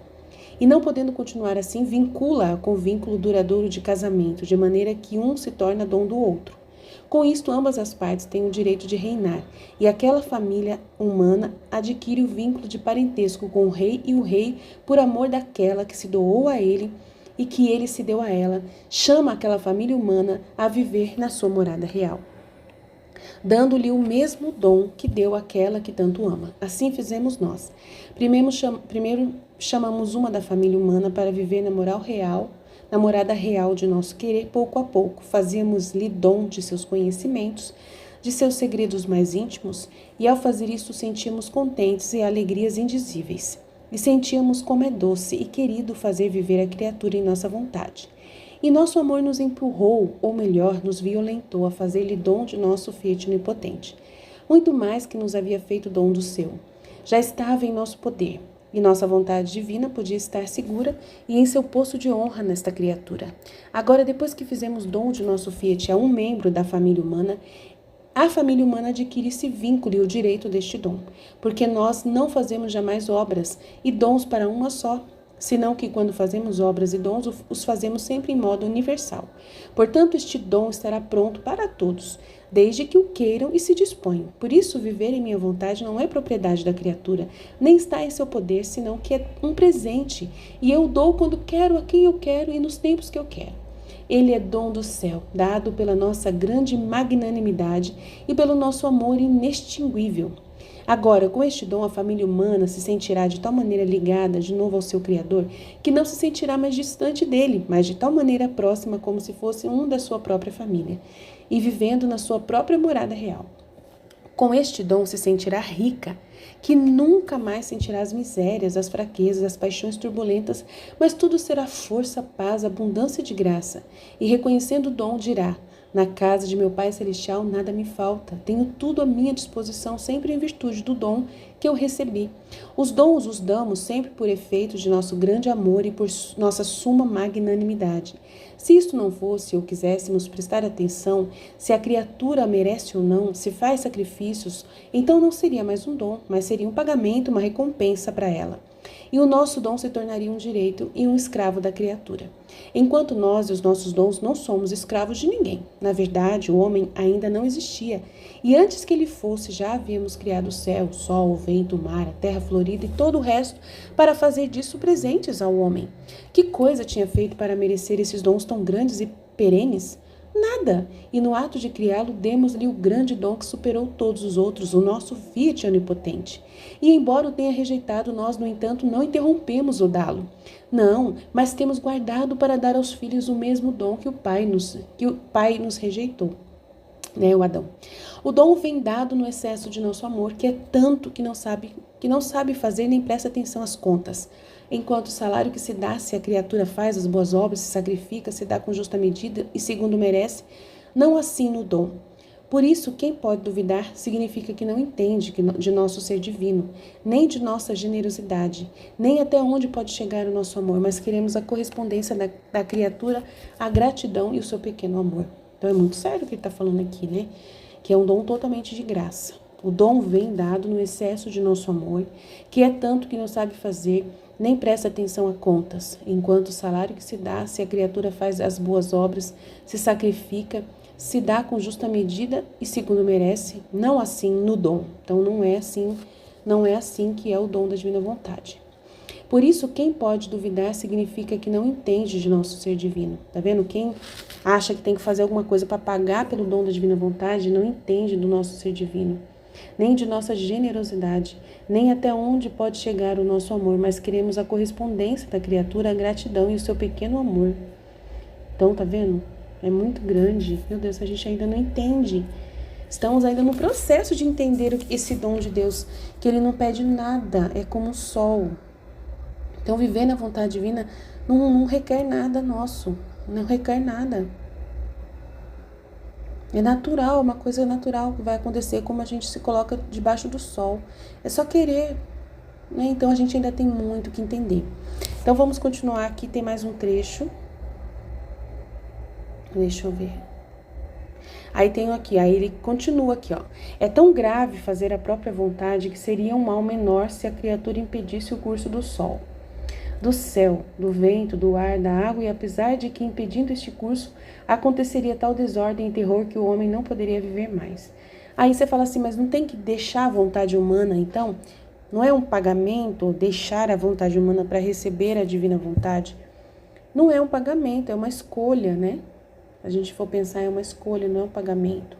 E não podendo continuar assim, vincula-a com vínculo duradouro de casamento, de maneira que um se torna dom do outro. Com isto, ambas as partes têm o direito de reinar, e aquela família humana adquire o vínculo de parentesco com o rei, e o rei, por amor daquela que se doou a ele e que ele se deu a ela, chama aquela família humana a viver na sua morada real, dando-lhe o mesmo dom que deu àquela que tanto ama. Assim fizemos nós. Primeiro chamamos uma da família humana para viver na morada real de nosso querer, pouco a pouco. Fazíamos-lhe dom de seus conhecimentos, de seus segredos mais íntimos, e ao fazer isso sentíamos contentes e alegrias indizíveis. E sentíamos como é doce e querido fazer viver a criatura em nossa vontade. E nosso amor nos empurrou, ou melhor, nos violentou a fazer-lhe dom de nosso Fiat onipotente. Muito mais que nos havia feito dom do seu. Já estava em nosso poder, e nossa vontade divina podia estar segura e em seu posto de honra nesta criatura. Agora, depois que fizemos dom de nosso Fiat a um membro da família humana, a família humana adquire esse vínculo e o direito deste dom, porque nós não fazemos jamais obras e dons para uma só, senão que quando fazemos obras e dons, os fazemos sempre em modo universal. Portanto, este dom estará pronto para todos, desde que o queiram e se disponham. Por isso, viver em minha vontade não é propriedade da criatura, nem está em seu poder, senão que é um presente, e eu dou quando quero, a quem eu quero e nos tempos que eu quero. Ele é dom do céu, dado pela nossa grande magnanimidade e pelo nosso amor inextinguível. Agora, com este dom, a família humana se sentirá de tal maneira ligada de novo ao seu Criador, que não se sentirá mais distante dele, mas de tal maneira próxima como se fosse um da sua própria família, e vivendo na sua própria morada real. Com este dom se sentirá rica, que nunca mais sentirá as misérias, as fraquezas, as paixões turbulentas, mas tudo será força, paz, abundância de graça. E reconhecendo o dom, dirá: na casa de meu Pai Celestial nada me falta, tenho tudo à minha disposição, sempre em virtude do dom que eu recebi. Os dons os damos sempre por efeito de nosso grande amor e por nossa suma magnanimidade. Se isto não fosse ou quiséssemos prestar atenção, se a criatura merece ou não, se faz sacrifícios, então não seria mais um dom, mas seria um pagamento, uma recompensa para ela. E o nosso dom se tornaria um direito e um escravo da criatura. Enquanto nós e os nossos dons não somos escravos de ninguém. Na verdade, o homem ainda não existia, e antes que ele fosse, já havíamos criado o céu, o sol, o vento, o mar, a terra florida e todo o resto para fazer disso presentes ao homem. Que coisa tinha feito para merecer esses dons tão grandes e perenes? Nada! E no ato de criá-lo, demos-lhe o grande dom que superou todos os outros, o nosso Fiat onipotente. E embora o tenha rejeitado, nós, no entanto, não interrompemos o dá-lo. Não, mas temos guardado para dar aos filhos o mesmo dom que o Pai nos rejeitou, o Adão. O dom vem dado no excesso de nosso amor, que é tanto que não sabe fazer nem presta atenção às contas. Enquanto o salário que se dá se a criatura faz as boas obras, se sacrifica, se dá com justa medida e segundo merece, não assim no dom. Por isso, quem pode duvidar significa que não entende de nosso ser divino, nem de nossa generosidade, nem até onde pode chegar o nosso amor, mas queremos a correspondência da criatura, a gratidão e o seu pequeno amor. Então é muito sério o que ele está falando aqui, né? Que é um dom totalmente de graça. O dom vem dado no excesso de nosso amor, que é tanto que não sabe fazer, nem presta atenção a contas, enquanto o salário que se dá, se a criatura faz as boas obras, se sacrifica, se dá com justa medida e segundo merece, não assim no dom. Então não é assim que é o dom da divina vontade. Por isso, quem pode duvidar significa que não entende de nosso ser divino. Tá vendo? Quem acha que tem que fazer alguma coisa para pagar pelo dom da divina vontade, não entende do nosso ser divino, nem de nossa generosidade, nem até onde pode chegar o nosso amor, mas queremos a correspondência da criatura, a gratidão e o seu pequeno amor. Então, tá vendo? É muito grande. Meu Deus, a gente ainda não entende. Estamos ainda no processo de entender esse dom de Deus, que ele não pede nada, é como o sol. Então, viver na vontade divina não requer nada nosso, não requer nada. É natural, uma coisa natural que vai acontecer, como a gente se coloca debaixo do sol. É só querer, né? Então, a gente ainda tem muito que entender. Então, vamos continuar aqui, tem mais um trecho. Deixa eu ver. Aí tenho aqui, aí ele continua aqui, ó. É tão grave fazer a própria vontade que seria um mal menor se a criatura impedisse o curso do sol, do céu, do vento, do ar, da água, e apesar de que impedindo este curso, aconteceria tal desordem e terror que o homem não poderia viver mais. Aí você fala assim, mas não tem que deixar a vontade humana, então? Não é um pagamento deixar a vontade humana para receber a divina vontade? Não é um pagamento, é uma escolha, né? A gente for pensar, é uma escolha, não é um pagamento.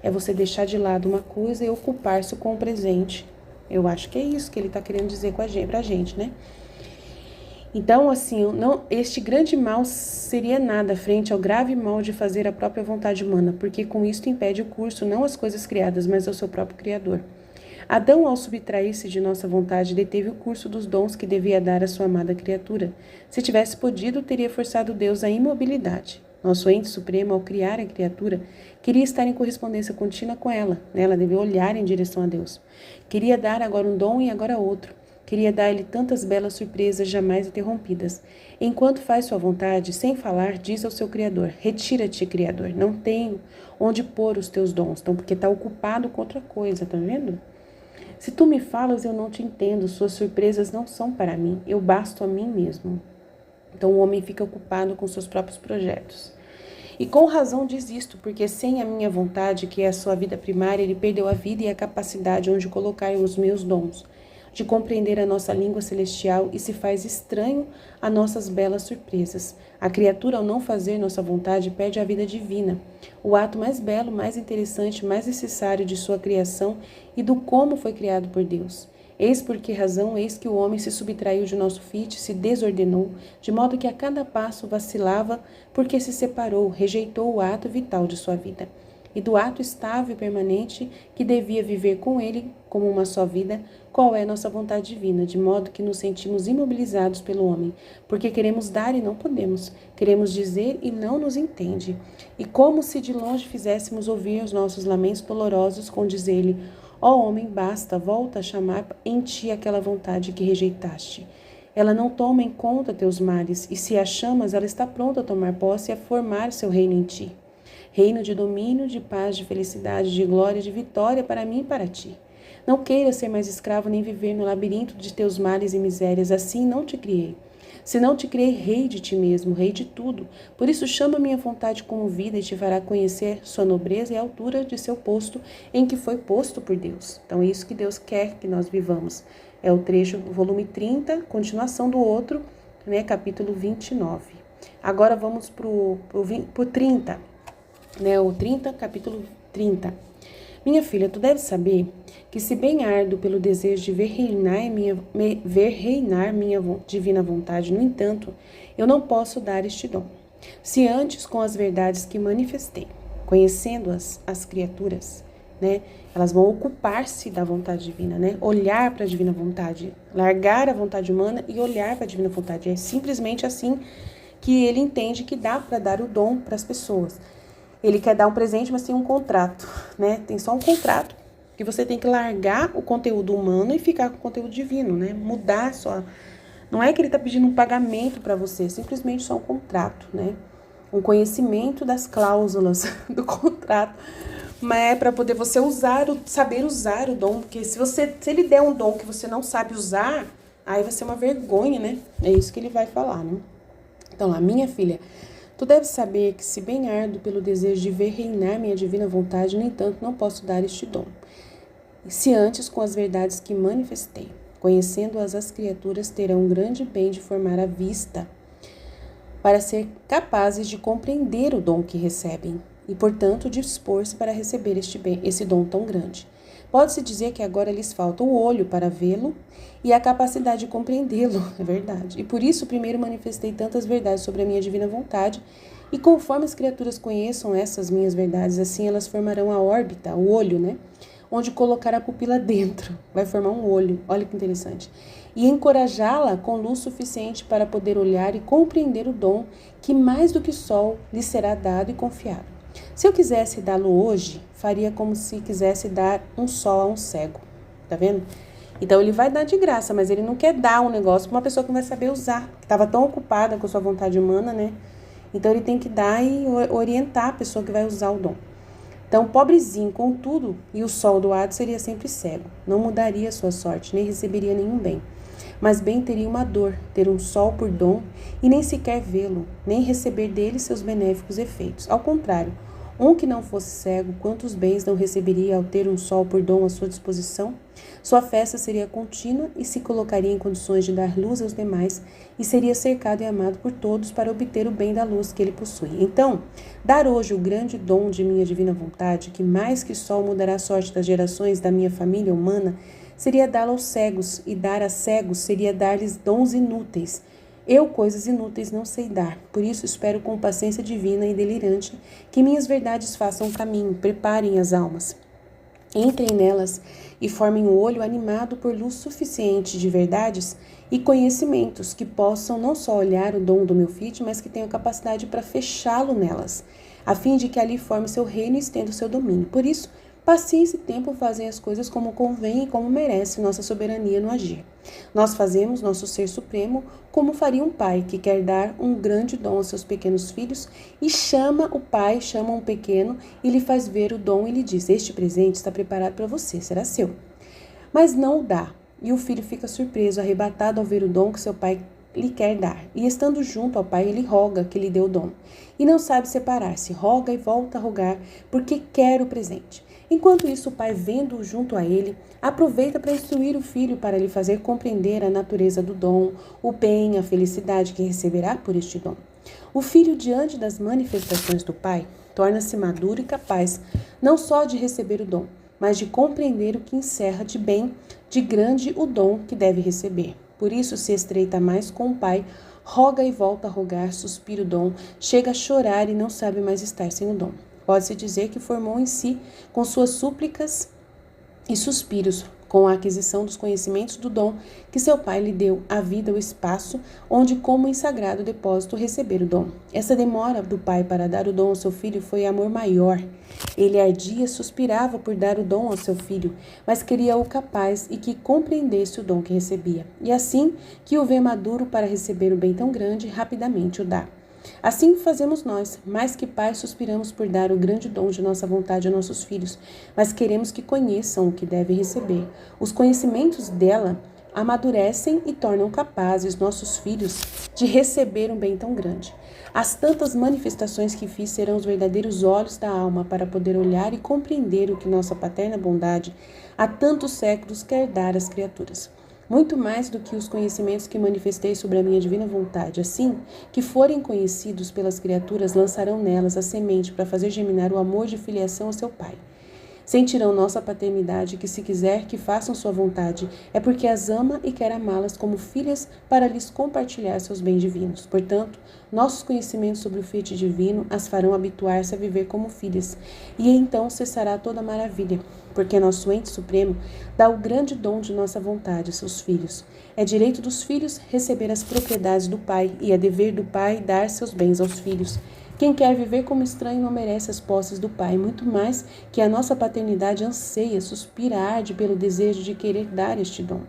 É você deixar de lado uma coisa e ocupar-se com o presente. Eu acho que é isso que ele está querendo dizer pra gente, né? Então, assim, este grande mal seria nada frente ao grave mal de fazer a própria vontade humana, porque com isto impede o curso não às coisas criadas, mas ao seu próprio Criador. Adão, ao subtrair-se de nossa vontade, deteve o curso dos dons que devia dar à sua amada criatura. Se tivesse podido, teria forçado Deus à imobilidade. Nosso ente supremo, ao criar a criatura, queria estar em correspondência contínua com ela. Ela devia olhar em direção a Deus. Queria dar agora um dom e agora outro. Queria dar-lhe tantas belas surpresas jamais interrompidas. Enquanto faz sua vontade, sem falar, diz ao seu Criador: retira-te, Criador, não tenho onde pôr os teus dons. Então, porque está ocupado com outra coisa, tá vendo? Se tu me falas, eu não te entendo, suas surpresas não são para mim, eu basto a mim mesmo. Então, o homem fica ocupado com seus próprios projetos. E com razão diz isto, porque sem a minha vontade, que é a sua vida primária, ele perdeu a vida e a capacidade onde colocar os meus dons, de compreender a nossa língua celestial e se faz estranho a nossas belas surpresas. A criatura, ao não fazer nossa vontade, perde a vida divina, o ato mais belo, mais interessante, mais necessário de sua criação e do como foi criado por Deus. Eis por que razão, eis que o homem se subtraiu de nosso fite, se desordenou, de modo que a cada passo vacilava, porque se separou, rejeitou o ato vital de sua vida. E do ato estável e permanente, que devia viver com ele como uma só vida, qual é nossa vontade divina, de modo que nos sentimos imobilizados pelo homem, porque queremos dar e não podemos, queremos dizer e não nos entende. E como se de longe fizéssemos ouvir os nossos lamentos dolorosos com dizer-lhe: ó homem, basta, volta a chamar em ti aquela vontade que rejeitaste. Ela não toma em conta teus males, e se a chamas, ela está pronta a tomar posse e a formar seu reino em ti. Reino de domínio, de paz, de felicidade, de glória, de vitória para mim e para ti. Não queiras ser mais escravo nem viver no labirinto de teus males e misérias, assim não te criei. Se não te criei rei de ti mesmo, rei de tudo, por isso chama minha vontade como vida e te fará conhecer sua nobreza e a altura de seu posto em que foi posto por Deus. Então é isso que Deus quer que nós vivamos. É o trecho, volume 30, continuação do outro, né, capítulo 29. Agora vamos pro 30, né, o 30, capítulo 30. Minha filha, tu deves saber que se bem ardo pelo desejo de ver reinar minha divina vontade, no entanto, eu não posso dar este dom. Se antes, com as verdades que manifestei, conhecendo-as, as criaturas, né, elas vão ocupar-se da vontade divina, né, olhar para a divina vontade, largar a vontade humana e olhar para a divina vontade. É simplesmente assim que ele entende que dá para dar o dom para as pessoas. Ele quer dar um presente, mas tem um contrato, né? Tem só um contrato que você tem que largar o conteúdo humano e ficar com o conteúdo divino, né? Mudar só. Não é que ele está pedindo um pagamento para você, simplesmente só um contrato, né? Um conhecimento das cláusulas do contrato, mas é para poder você saber usar o dom, porque se ele der um dom que você não sabe usar, aí vai ser uma vergonha, né? É isso que ele vai falar, né? Então lá, minha filha, tu deves saber que se bem ardo pelo desejo de ver reinar minha divina vontade, no entanto, não posso dar este dom. E se antes com as verdades que manifestei, conhecendo-as as criaturas terão um grande bem de formar a vista, para ser capazes de compreender o dom que recebem, e, portanto, dispor-se para receber esse dom tão grande. Pode-se dizer que agora lhes falta o olho para vê-lo e a capacidade de compreendê-lo, é verdade. E por isso primeiro manifestei tantas verdades sobre a minha divina vontade, e conforme as criaturas conheçam essas minhas verdades, assim elas formarão a órbita, o olho, né? Onde colocar a pupila dentro, vai formar um olho, olha que interessante. E encorajá-la com luz suficiente para poder olhar e compreender o dom que mais do que sol lhe será dado e confiado. Se eu quisesse dá-lo hoje, faria como se quisesse dar um sol a um cego, tá vendo? Então ele vai dar de graça, mas ele não quer dar um negócio para uma pessoa que não vai saber usar, que estava tão ocupada com a sua vontade humana, né? Então ele tem que dar e orientar a pessoa que vai usar o dom. Então, pobrezinho, contudo, e o sol do hado seria sempre cego, não mudaria sua sorte, nem receberia nenhum bem. Mas bem teria uma dor, ter um sol por dom, e nem sequer vê-lo, nem receber dele seus benéficos efeitos. Ao contrário, um que não fosse cego, quantos bens não receberia ao ter um sol por dom à sua disposição? Sua festa seria contínua e se colocaria em condições de dar luz aos demais, e seria cercado e amado por todos para obter o bem da luz que ele possui. Então, dar hoje o grande dom de minha divina vontade, que mais que sol mudará a sorte das gerações da minha família humana, seria dá-lo aos cegos, e dar a cegos seria dar-lhes dons inúteis. Eu coisas inúteis não sei dar, por isso espero com paciência divina e delirante que minhas verdades façam caminho, preparem as almas. Entrem nelas e formem o olho animado por luz suficiente de verdades e conhecimentos que possam não só olhar o dom do meu filho, mas que tenham capacidade para fechá-lo nelas, a fim de que ali forme seu reino e estenda o seu domínio. Por isso, paciência e tempo fazem as coisas como convém e como merece nossa soberania no agir. Nós fazemos nosso ser supremo como faria um pai que quer dar um grande dom aos seus pequenos filhos e chama um pequeno e lhe faz ver o dom e lhe diz: este presente está preparado para você, será seu. Mas não o dá, e o filho fica surpreso, arrebatado ao ver o dom que seu pai lhe quer dar. E estando junto ao pai, ele roga que lhe dê o dom. E não sabe separar-se, roga e volta a rogar, porque quer o presente. Enquanto isso, o pai, vendo-o junto a ele, aproveita para instruir o filho para lhe fazer compreender a natureza do dom, o bem, a felicidade que receberá por este dom. O filho, diante das manifestações do pai, torna-se maduro e capaz, não só de receber o dom, mas de compreender o que encerra de bem, de grande o dom que deve receber. Por isso se estreita mais com o pai, roga e volta a rogar, suspira o dom, chega a chorar e não sabe mais estar sem o dom. Pode-se dizer que formou em si, com suas súplicas e suspiros, com a aquisição dos conhecimentos do dom que seu pai lhe deu, a vida, o espaço, onde como em sagrado depósito receber o dom. Essa demora do pai para dar o dom ao seu filho foi amor maior. Ele ardia, suspirava por dar o dom ao seu filho, mas queria-o capaz e que compreendesse o dom que recebia. E assim que o vê maduro para receber o bem tão grande, rapidamente o dá. Assim fazemos nós, mais que pais suspiramos por dar o grande dom de nossa vontade a nossos filhos, mas queremos que conheçam o que devem receber. Os conhecimentos dela amadurecem e tornam capazes nossos filhos de receber um bem tão grande. As tantas manifestações que fiz serão os verdadeiros olhos da alma para poder olhar e compreender o que nossa paterna bondade há tantos séculos quer dar às criaturas. Muito mais do que os conhecimentos que manifestei sobre a minha divina vontade. Assim que forem conhecidos pelas criaturas, lançarão nelas a semente para fazer germinar o amor de filiação ao seu Pai. Sentirão nossa paternidade que, se quiser que façam sua vontade, é porque as ama e quer amá-las como filhas para lhes compartilhar seus bens divinos. Portanto, nossos conhecimentos sobre o Fiat divino as farão habituar-se a viver como filhas, e então cessará toda maravilha, porque nosso ente supremo dá o grande dom de nossa vontade a seus filhos. É direito dos filhos receber as propriedades do Pai, e é dever do Pai dar seus bens aos filhos. Quem quer viver como estranho não merece as posses do Pai, muito mais que a nossa paternidade anseia, suspira, arde pelo desejo de querer dar este dom,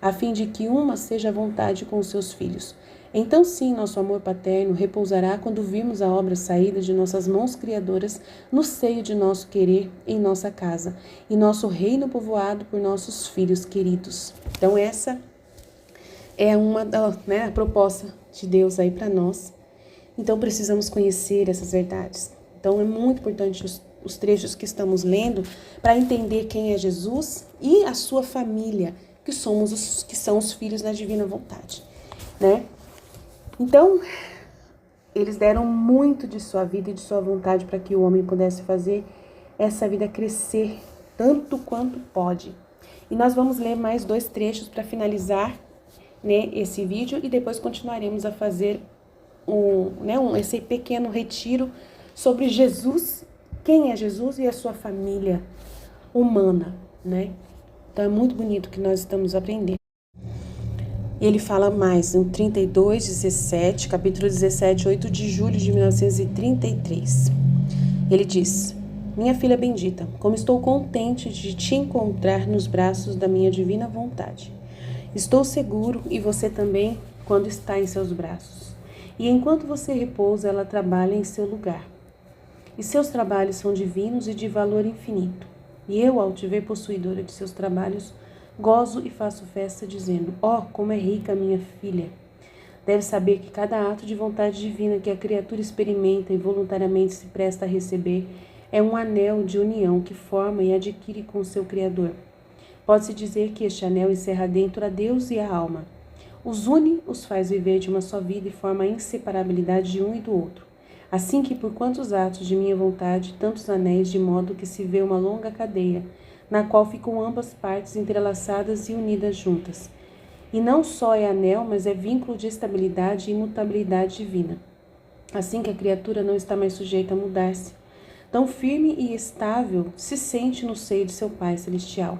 a fim de que uma seja à vontade com os seus filhos. Então sim, nosso amor paterno repousará quando virmos a obra saída de nossas mãos criadoras no seio de nosso querer em nossa casa, e nosso reino povoado por nossos filhos queridos. Então essa é uma a proposta de Deus aí para nós. Então precisamos conhecer essas verdades. Então é muito importante os trechos que estamos lendo para entender quem é Jesus e a sua família, que são os filhos da divina vontade, né? Então, eles deram muito de sua vida e de sua vontade para que o homem pudesse fazer essa vida crescer tanto quanto pode. E nós vamos ler mais 2 trechos para finalizar, né, esse vídeo, e depois continuaremos a fazer esse pequeno retiro sobre Jesus, quem é Jesus e a sua família humana, né? Então é muito bonito que nós estamos aprendendo. Ele fala mais no 32:17, capítulo 17, 8 de julho de 1933. Ele diz: Minha filha bendita, como estou contente de te encontrar nos braços da minha divina vontade. Estou seguro, e você também, quando está em seus braços. E enquanto você repousa, ela trabalha em seu lugar. E seus trabalhos são divinos e de valor infinito. E eu, ao te ver possuidora de seus trabalhos, gozo e faço festa, dizendo: como é rica minha filha! Deve saber que cada ato de vontade divina que a criatura experimenta e voluntariamente se presta a receber é um anel de união que forma e adquire com seu Criador. Pode-se dizer que este anel encerra dentro a Deus e a alma. Os une, os faz viver de uma só vida e forma a inseparabilidade de um e do outro. Assim que por quantos atos de minha vontade, tantos anéis, de modo que se vê uma longa cadeia, na qual ficam ambas partes entrelaçadas e unidas juntas. E não só é anel, mas é vínculo de estabilidade e imutabilidade divina. Assim que a criatura não está mais sujeita a mudar-se, tão firme e estável se sente no seio de seu Pai Celestial.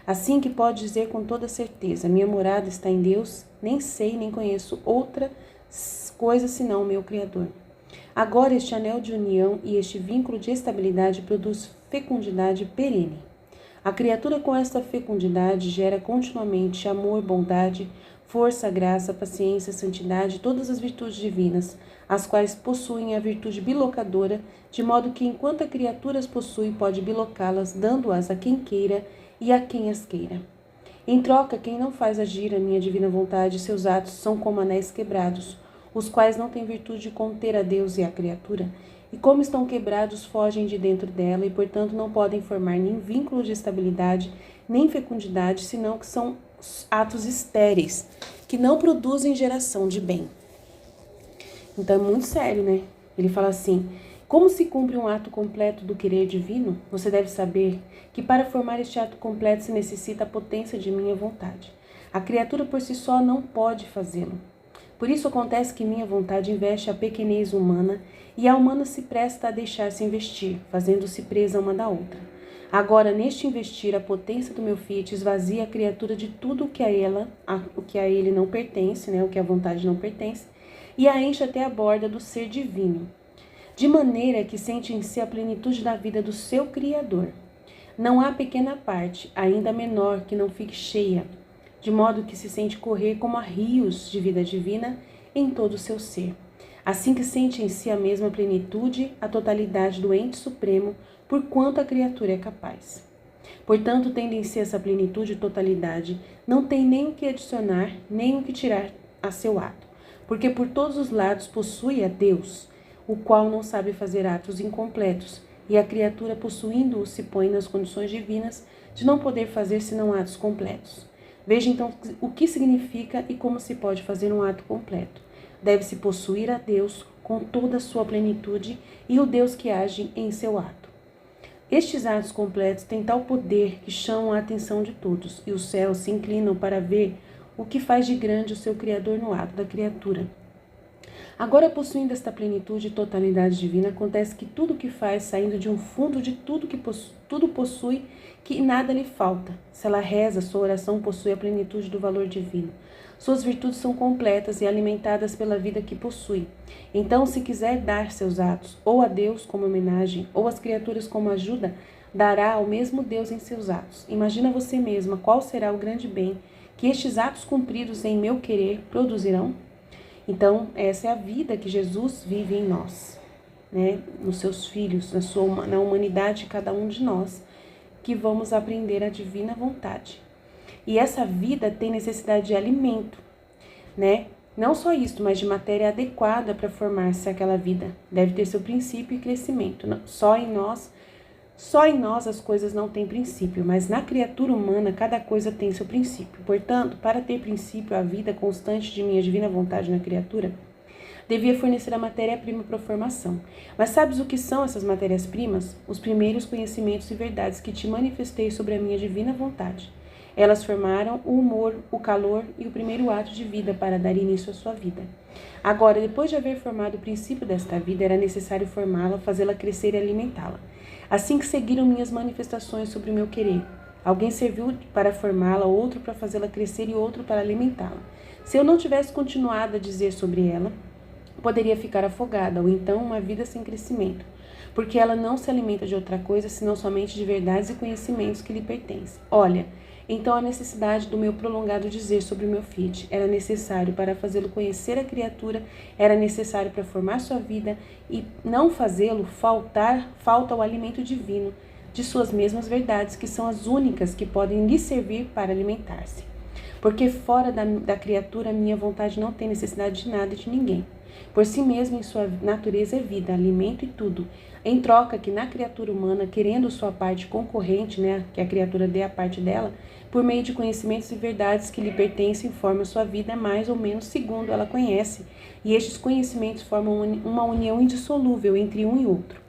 Assim que pode dizer com toda certeza: minha morada está em Deus, nem sei nem conheço outra coisa senão o meu Criador. Agora este anel de união e este vínculo de estabilidade produz fecundidade perene. A criatura com esta fecundidade gera continuamente amor, bondade, força, graça, paciência, santidade, todas as virtudes divinas, as quais possuem a virtude bilocadora, de modo que enquanto a criatura as possui, pode bilocá-las, dando-as a quem queira e a quem as queira. Em troca, quem não faz agir a minha divina vontade, seus atos são como anéis quebrados, os quais não têm virtude de conter a Deus e a criatura, e como estão quebrados, fogem de dentro dela, e portanto não podem formar nem vínculo de estabilidade, nem fecundidade, senão que são atos estéreis, que não produzem geração de bem. Então é muito sério, né? Ele fala assim: como se cumpre um ato completo do querer divino? Você deve saber que para formar este ato completo se necessita a potência de minha vontade. A criatura por si só não pode fazê-lo. Por isso acontece que minha vontade investe a pequenez humana e a humana se presta a deixar-se investir, fazendo-se presa uma da outra. Agora, neste investir, a potência do meu fiat esvazia a criatura de tudo o que a ele não pertence, né, o que a vontade não pertence, e a enche até a borda do ser divino, de maneira que sente em si a plenitude da vida do seu Criador. Não há pequena parte, ainda menor, que não fique cheia, de modo que se sente correr como a rios de vida divina em todo o seu ser. Assim que sente em si a mesma plenitude, a totalidade do ente supremo, por quanto a criatura é capaz. Portanto, tendo em si essa plenitude e totalidade, não tem nem o que adicionar, nem o que tirar a seu ato, porque por todos os lados possui a Deus, o qual não sabe fazer atos incompletos, e a criatura, possuindo-o, se põe nas condições divinas de não poder fazer senão atos completos. Veja então o que significa e como se pode fazer um ato completo. Deve-se possuir a Deus com toda a sua plenitude e o Deus que age em seu ato. Estes atos completos têm tal poder que chamam a atenção de todos, e os céus se inclinam para ver o que faz de grande o seu Criador no ato da criatura. Agora, possuindo esta plenitude e totalidade divina, acontece que tudo o que faz, saindo de um fundo de tudo possui, que nada lhe falta. Se ela reza, sua oração possui a plenitude do valor divino. Suas virtudes são completas e alimentadas pela vida que possui. Então, se quiser dar seus atos, ou a Deus como homenagem, ou às criaturas como ajuda, dará ao mesmo Deus em seus atos. Imagina você mesma qual será o grande bem que estes atos cumpridos em meu querer produzirão? Então, essa é a vida que Jesus vive em nós, né? Nos seus filhos, na humanidade de cada um de nós, que vamos aprender a divina vontade. E essa vida tem necessidade de alimento, né? Não só isso, mas de matéria adequada para formar-se aquela vida. Deve ter seu princípio e crescimento. Só em nós as coisas não têm princípio, mas na criatura humana cada coisa tem seu princípio. Portanto, para ter princípio a vida constante de minha divina vontade na criatura, devia fornecer a matéria-prima para a formação. Mas sabes o que são essas matérias-primas? Os primeiros conhecimentos e verdades que te manifestei sobre a minha divina vontade. Elas formaram o humor, o calor e o primeiro ato de vida para dar início à sua vida. Agora, depois de haver formado o princípio desta vida, era necessário formá-la, fazê-la crescer e alimentá-la. Assim que seguiram minhas manifestações sobre o meu querer. Alguém serviu para formá-la, outro para fazê-la crescer e outro para alimentá-la. Se eu não tivesse continuado a dizer sobre ela, poderia ficar afogada, ou então uma vida sem crescimento, porque ela não se alimenta de outra coisa, senão somente de verdades e conhecimentos que lhe pertencem. Olha, então a necessidade do meu prolongado dizer sobre o meu Fiat era necessário para fazê-lo conhecer a criatura, era necessário para formar sua vida, e não fazê-lo falta o alimento divino de suas mesmas verdades, que são as únicas que podem lhe servir para alimentar-se. Porque fora da criatura a minha vontade não tem necessidade de nada e de ninguém. Por si mesma, em sua natureza é vida, alimento e tudo. Em troca que na criatura humana, querendo sua parte concorrente, né, que a criatura dê a parte dela, por meio de conhecimentos e verdades que lhe pertencem, forma sua vida mais ou menos segundo ela conhece, e estes conhecimentos formam uma união indissolúvel entre um e outro.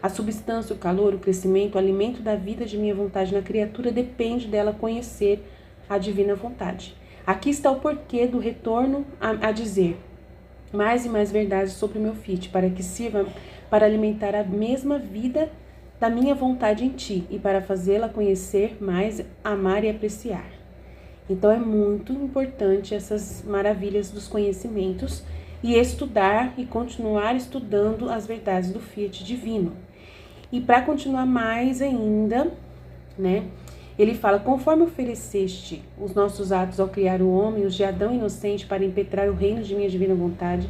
A substância, o calor, o crescimento, o alimento da vida de minha vontade na criatura depende dela conhecer a divina vontade. Aqui está o porquê do retorno a dizer mais e mais verdades sobre o meu Fiat, para que sirva para alimentar a mesma vida da minha vontade em ti e para fazê-la conhecer mais, amar e apreciar. Então é muito importante essas maravilhas dos conhecimentos e estudar e continuar estudando as verdades do Fiat divino. E para continuar mais ainda, né? Ele fala, conforme ofereceste os nossos atos ao criar o homem, os de Adão inocente, para impetrar o reino de minha divina vontade,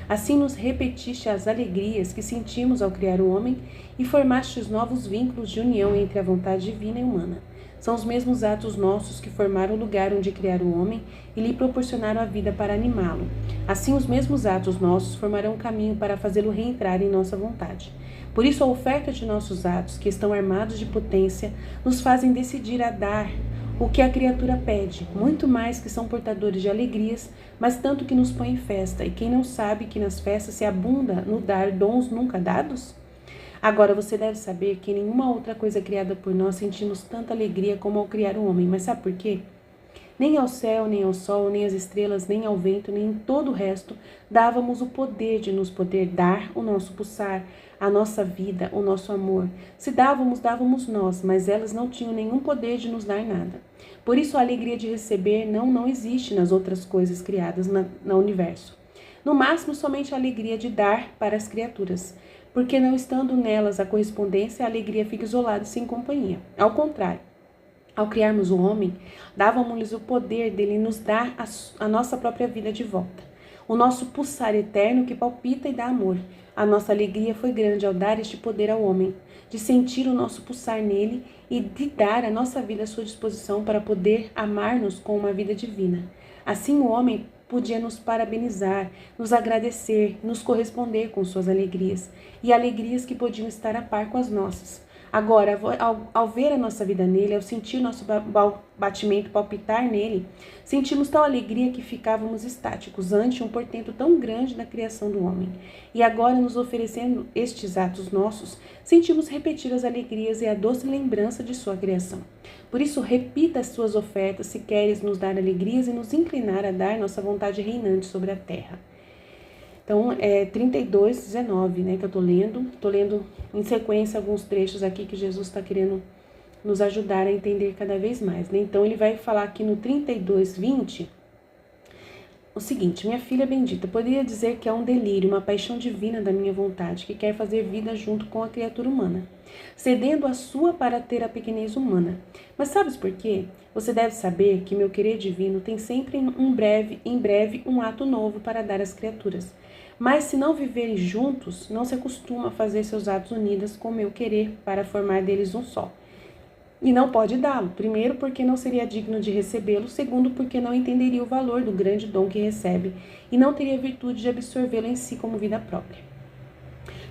assim nos repetiste as alegrias que sentimos ao criar o homem e formaste os novos vínculos de união entre a vontade divina e humana. São os mesmos atos nossos que formaram o lugar onde criar o homem e lhe proporcionaram a vida para animá-lo. Assim, os mesmos atos nossos formarão o caminho para fazê-lo reentrar em nossa vontade. Por isso, a oferta de nossos atos, que estão armados de potência, nos fazem decidir a dar o que a criatura pede, muito mais que são portadores de alegrias, mas tanto que nos põe em festa. E quem não sabe que nas festas se abunda no dar dons nunca dados? Agora, você deve saber que em nenhuma outra coisa criada por nós sentimos tanta alegria como ao criar o homem. Mas sabe por quê? Nem ao céu, nem ao sol, nem às estrelas, nem ao vento, nem em todo o resto, dávamos o poder de nos poder dar o nosso pulsar, a nossa vida, o nosso amor. Se dávamos, dávamos nós, mas elas não tinham nenhum poder de nos dar nada. Por isso a alegria de receber não existe nas outras coisas criadas no universo. No máximo, somente a alegria de dar para as criaturas, porque não estando nelas a correspondência, a alegria fica isolada e sem companhia. Ao contrário, ao criarmos o homem, dávamos-lhes o poder dele nos dar a nossa própria vida de volta. O nosso pulsar eterno que palpita e dá amor. A nossa alegria foi grande ao dar este poder ao homem, de sentir o nosso pulsar nele e de dar a nossa vida à sua disposição para poder amar-nos com uma vida divina. Assim o homem podia nos parabenizar, nos agradecer, nos corresponder com suas alegrias, e alegrias que podiam estar a par com as nossas. Agora, ao ver a nossa vida nele, ao sentir nosso batimento palpitar nele, sentimos tal alegria que ficávamos estáticos ante um portento tão grande da criação do homem. E agora, nos oferecendo estes atos nossos, sentimos repetir as alegrias e a doce lembrança de sua criação. Por isso, repita as suas ofertas se queres nos dar alegrias e nos inclinar a dar nossa vontade reinante sobre a terra. Então, é 32:19, né, que eu tô lendo. Tô lendo em sequência alguns trechos aqui que Jesus está querendo nos ajudar a entender cada vez mais, né? Então, ele vai falar aqui no 32:20 o seguinte: minha filha bendita, poderia dizer que é um delírio, uma paixão divina da minha vontade, que quer fazer vida junto com a criatura humana, cedendo a sua para ter a pequenez humana. Mas sabes por quê? Você deve saber que meu querer divino tem sempre em breve um ato novo para dar às criaturas. Mas se não viverem juntos, não se acostuma a fazer seus atos unidos com meu querer para formar deles um só. E não pode dá-lo, primeiro porque não seria digno de recebê-lo, segundo porque não entenderia o valor do grande dom que recebe e não teria virtude de absorvê-lo em si como vida própria.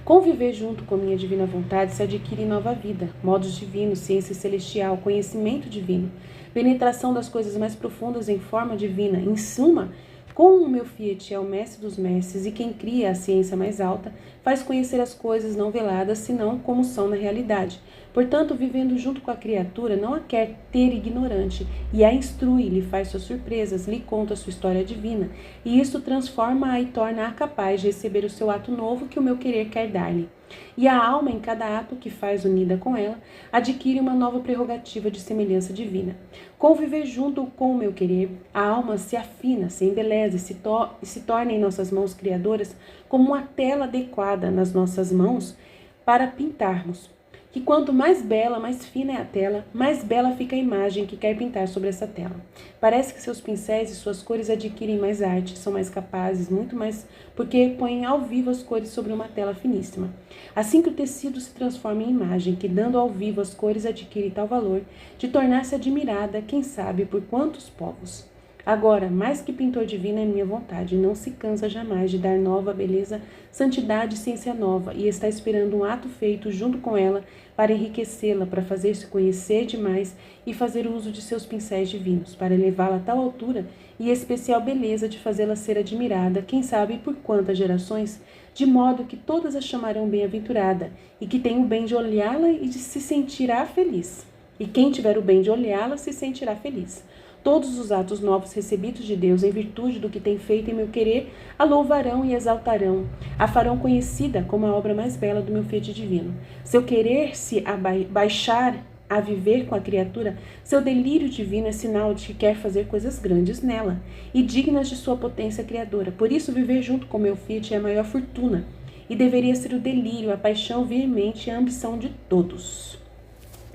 Conviver junto com minha divina vontade se adquire nova vida, modos divinos, ciência celestial, conhecimento divino, penetração das coisas mais profundas em forma divina. Em suma, como o meu Fiat é o mestre dos mestres e quem cria a ciência mais alta, faz conhecer as coisas não veladas, senão como são na realidade. Portanto, vivendo junto com a criatura, não a quer ter ignorante, e a instrui, lhe faz suas surpresas, lhe conta sua história divina, e isto transforma-a e torna-a capaz de receber o seu ato novo que o meu querer quer dar-lhe. E a alma, em cada ato que faz unida com ela, adquire uma nova prerrogativa de semelhança divina. Conviver junto com o meu querer, a alma se afina, se embeleza e se torna em nossas mãos criadoras como uma tela adequada nas nossas mãos para pintarmos. Que quanto mais bela, mais fina é a tela, mais bela fica a imagem que quer pintar sobre essa tela. Parece que seus pincéis e suas cores adquirem mais arte, são mais capazes, muito mais, porque põem ao vivo as cores sobre uma tela finíssima. Assim que o tecido se transforma em imagem, que dando ao vivo as cores adquire tal valor, de tornar-se admirada, quem sabe por quantos povos. Agora, mais que pintor divino é minha vontade, não se cansa jamais de dar nova beleza, santidade e ciência nova, e está esperando um ato feito junto com ela para enriquecê-la, para fazer-se conhecer demais e fazer uso de seus pincéis divinos, para elevá-la a tal altura e especial beleza de fazê-la ser admirada, quem sabe por quantas gerações, de modo que todas a chamarão bem-aventurada, e que tem o bem de olhá-la e de se sentirá feliz. E quem tiver o bem de olhá-la se sentirá feliz. Todos os atos novos recebidos de Deus, em virtude do que tem feito em meu querer, a louvarão e exaltarão, a farão conhecida como a obra mais bela do meu Fiat divino. Seu querer se baixar a viver com a criatura, seu delírio divino é sinal de que quer fazer coisas grandes nela e dignas de sua potência criadora. Por isso, viver junto com meu Fiat é a maior fortuna e deveria ser o delírio, a paixão veemente e a ambição de todos.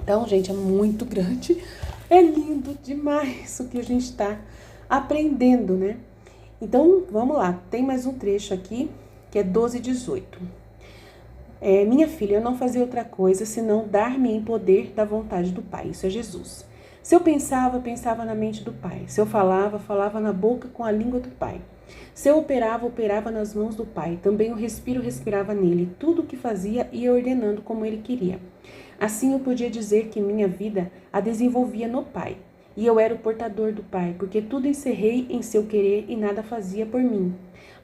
Então, gente, é muito grande. É lindo demais o que a gente está aprendendo, né? Então, vamos lá. Tem mais um trecho aqui, que é 12:18. Minha filha, eu não fazia outra coisa senão dar-me em poder da vontade do Pai. Isso é Jesus. Se eu pensava, pensava na mente do Pai. Se eu falava, falava na boca com a língua do Pai. Se eu operava, operava nas mãos do Pai. Também o respiro respirava nele. Tudo o que fazia ia ordenando como ele queria. Assim eu podia dizer que minha vida a desenvolvia no Pai, e eu era o portador do Pai, porque tudo encerrei em seu querer e nada fazia por mim.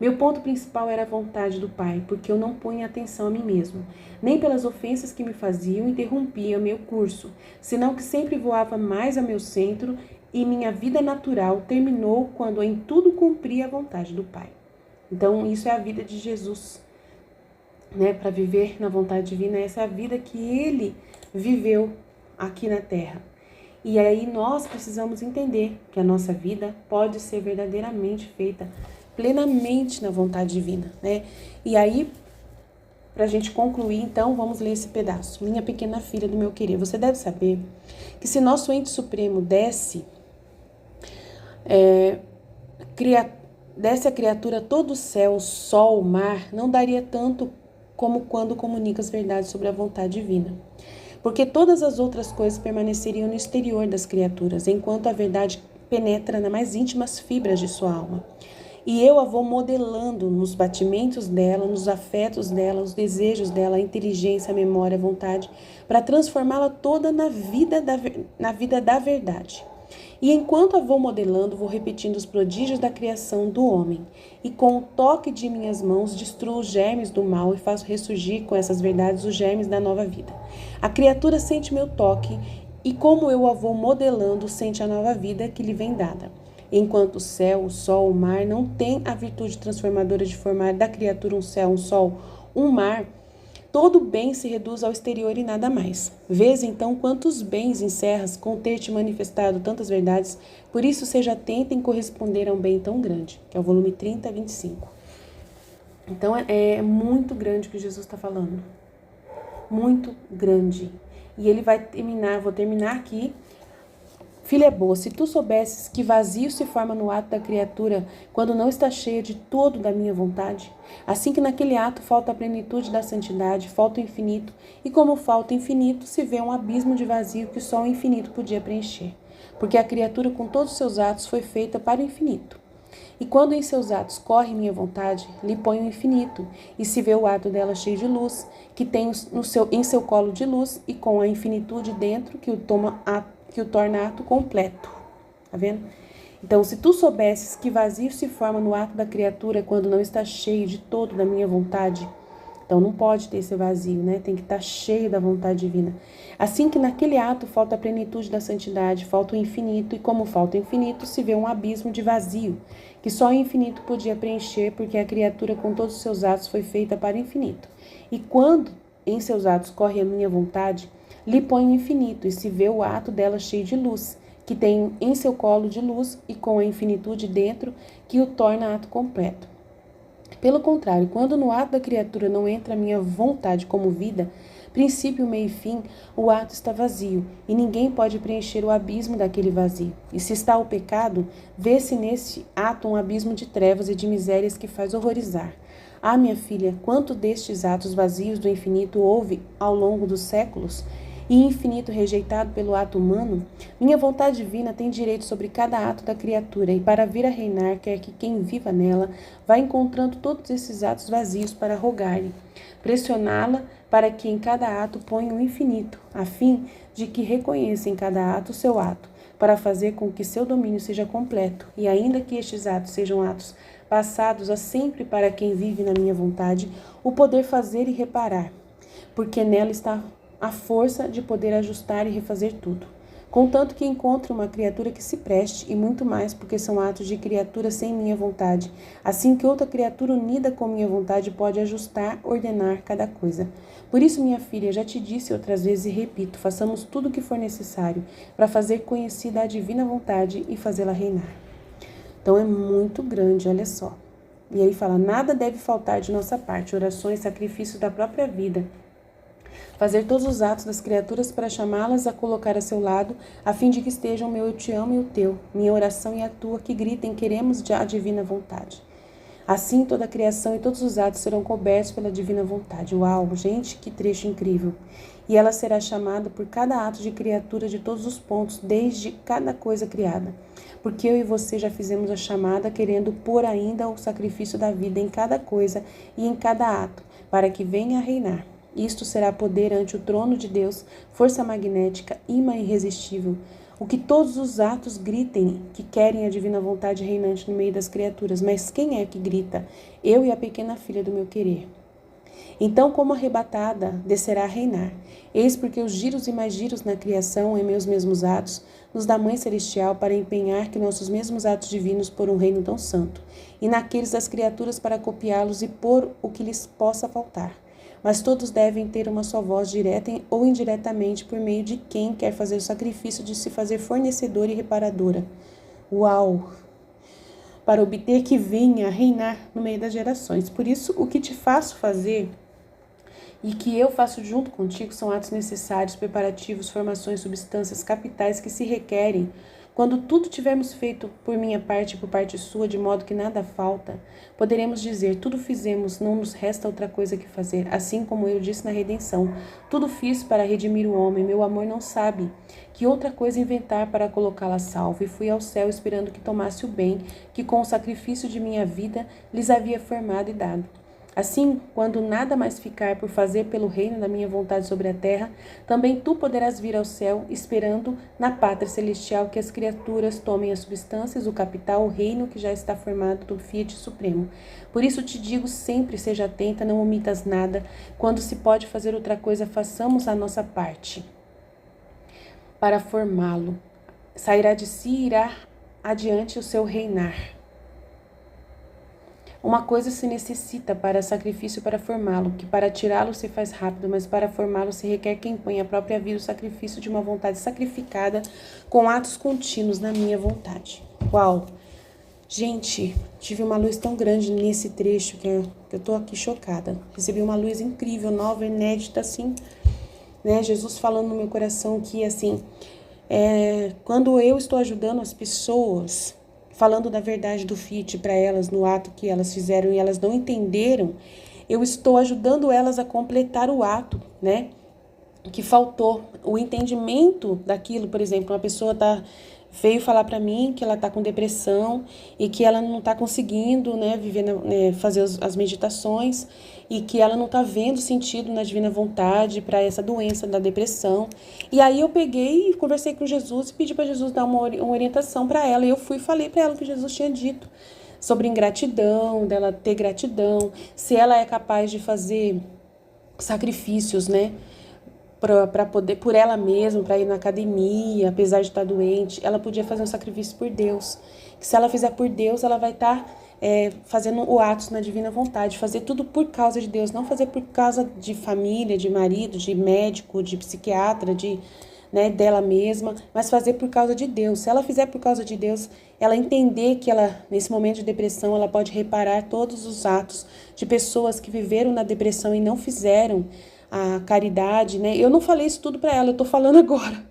Meu ponto principal era a vontade do Pai, porque eu não punha atenção a mim mesmo, nem pelas ofensas que me faziam interrompia meu curso, senão que sempre voava mais a meu centro e minha vida natural terminou quando em tudo cumpria a vontade do Pai. Então isso é a vida de Jesus. Para viver na vontade divina, essa é a vida que ele viveu aqui na Terra. E aí nós precisamos entender que a nossa vida pode ser verdadeiramente feita plenamente na vontade divina, né? E aí, para a gente concluir, então, vamos ler esse pedaço. Minha pequena filha do meu querer, você deve saber que se nosso ente supremo desse a criatura todo o céu, o sol, o mar, não daria tanto como quando comunica as verdades sobre a vontade divina. Porque todas as outras coisas permaneceriam no exterior das criaturas, enquanto a verdade penetra nas mais íntimas fibras de sua alma. E eu a vou modelando nos batimentos dela, nos afetos dela, os desejos dela, a inteligência, a memória, a vontade, para transformá-la toda na vida da verdade. E enquanto a vou modelando, vou repetindo os prodígios da criação do homem. E com o toque de minhas mãos, destruo os germes do mal e faço ressurgir com essas verdades os germes da nova vida. A criatura sente meu toque e como eu a vou modelando, sente a nova vida que lhe vem dada. enquanto o céu, o sol, o mar não têm a virtude transformadora de formar da criatura um céu, um sol, um mar, todo bem se reduz ao exterior e nada mais. Vês então quantos bens encerras com ter-te manifestado tantas verdades, por isso seja atenta em corresponder a um bem tão grande, que é o volume 30, 25. Então é muito grande o que Jesus está falando. Muito grande. E ele vai terminar, vou terminar aqui. Filha boa, se tu soubesses que vazio se forma no ato da criatura quando não está cheia de todo da minha vontade, assim que naquele ato falta a plenitude da santidade, falta o infinito, e como falta o infinito, se vê um abismo de vazio que só o infinito podia preencher, porque a criatura com todos os seus atos foi feita para o infinito. E quando em seus atos corre minha vontade, lhe põe o infinito, e se vê o ato dela cheio de luz, que tem em seu colo de luz, e com a infinitude dentro, que o torna ato completo. Tá vendo? Então, se tu soubesses que vazio se forma no ato da criatura quando não está cheio de todo da minha vontade, então não pode ter esse vazio, né? Tem que estar cheio da vontade divina. Assim que naquele ato falta a plenitude da santidade, falta o infinito, e como falta o infinito, se vê um abismo de vazio, que só o infinito podia preencher, porque a criatura com todos os seus atos foi feita para o infinito. E quando em seus atos corre a minha vontade, lhe põe o infinito, e se vê o ato dela cheio de luz, que tem em seu colo de luz, e com a infinitude dentro, que o torna ato completo. Pelo contrário, quando no ato da criatura não entra a minha vontade como vida, princípio, meio e fim, o ato está vazio, e ninguém pode preencher o abismo daquele vazio. E se está o pecado, vê-se nesse ato um abismo de trevas e de misérias que faz horrorizar. Ah, minha filha, quanto destes atos vazios do infinito houve ao longo dos séculos, e infinito rejeitado pelo ato humano, minha vontade divina tem direito sobre cada ato da criatura, e para vir a reinar, quer que quem viva nela vá encontrando todos esses atos vazios para rogar-lhe, pressioná-la para que em cada ato ponha o infinito, a fim de que reconheça em cada ato o seu ato, para fazer com que seu domínio seja completo, e ainda que estes atos sejam atos passados a sempre para quem vive na minha vontade, o poder fazer e reparar, porque nela está a força de poder ajustar e refazer tudo. Contanto que encontre uma criatura que se preste, e muito mais porque são atos de criatura sem minha vontade, assim que outra criatura unida com minha vontade pode ajustar, ordenar cada coisa. Por isso, minha filha, já te disse outras vezes e repito, façamos tudo o que for necessário para fazer conhecida a divina vontade e fazê-la reinar. Então é muito grande, olha só. E ele fala, nada deve faltar de nossa parte, orações, sacrifícios da própria vida, fazer todos os atos das criaturas para chamá-las a colocar a seu lado, a fim de que estejam meu eu te amo e o teu, minha oração e a tua, que gritem, queremos já a divina vontade. Assim toda a criação e todos os atos serão cobertos pela divina vontade. Uau, gente, que trecho incrível! E ela será chamada por cada ato de criatura de todos os pontos, desde cada coisa criada. Porque eu e você já fizemos a chamada, querendo pôr ainda o sacrifício da vida em cada coisa e em cada ato, para que venha a reinar. Isto será poder ante o trono de Deus, força magnética, imã irresistível. O que todos os atos gritem que querem a divina vontade reinante no meio das criaturas. Mas quem é que grita? Eu e a pequena filha do meu querer. Então, como arrebatada, descerá a reinar. Eis porque os giros e mais giros na criação, em meus mesmos atos, nos dá Mãe Celestial para empenhar que nossos mesmos atos divinos por um reino tão santo, e naqueles das criaturas para copiá-los e pôr o que lhes possa faltar. Mas todos devem ter uma só voz direta ou indiretamente por meio de quem quer fazer o sacrifício de se fazer fornecedora e reparadora. Uau! Para obter que venha a reinar no meio das gerações. Por isso, o que te faço fazer e que eu faço junto contigo são atos necessários, preparativos, formações, substâncias capitais que se requerem. Quando tudo tivermos feito por minha parte e por parte sua, de modo que nada falta, poderemos dizer, tudo fizemos, não nos resta outra coisa que fazer. Assim como eu disse na redenção, tudo fiz para redimir o homem, meu amor não sabe que outra coisa inventar para colocá-la a salvo. E fui ao céu esperando que tomasse o bem, que com o sacrifício de minha vida lhes havia formado e dado. Assim, quando nada mais ficar por fazer pelo reino da minha vontade sobre a terra, também tu poderás vir ao céu, esperando na pátria celestial que as criaturas tomem as substâncias, o capital, o reino que já está formado do Fiat Supremo. Por isso te digo sempre, seja atenta, não omitas nada. Quando se pode fazer outra coisa, façamos a nossa parte para formá-lo. Sairá de si e irá adiante o seu reinar. Uma coisa se necessita para sacrifício para formá-lo, que para tirá-lo se faz rápido, mas para formá-lo se requer quem põe a própria vida, o sacrifício de uma vontade sacrificada com atos contínuos na minha vontade. Uau! Gente, tive uma luz tão grande nesse trecho que eu tô aqui chocada. Recebi uma luz incrível, nova, inédita, assim, né? Jesus falando no meu coração que, assim, quando eu estou ajudando as pessoas, falando da verdade do FIT para elas no ato que elas fizeram e elas não entenderam, eu estou ajudando elas a completar o ato, né? Que faltou o entendimento daquilo. Por exemplo, uma pessoa veio falar para mim que ela tá com depressão e que ela não tá conseguindo, né, fazer as meditações e que ela não tá vendo sentido na divina vontade para essa doença da depressão. E aí eu peguei e conversei com Jesus e pedi para Jesus dar uma orientação para ela. E eu fui e falei para ela o que Jesus tinha dito sobre ingratidão, dela ter gratidão, se ela é capaz de fazer sacrifícios, né, para poder, por ela mesma, para ir na academia, apesar de estar doente, ela podia fazer um sacrifício por Deus. Que se ela fizer por Deus, ela vai estar fazendo o ato na divina vontade, fazer tudo por causa de Deus, não fazer por causa de família, de marido, de médico, de psiquiatra, dela mesma, mas fazer por causa de Deus. Se ela fizer por causa de Deus, ela entender que ela, nesse momento de depressão, ela pode reparar todos os atos de pessoas que viveram na depressão e não fizeram a caridade, né? Eu não falei isso tudo para ela, eu tô falando agora,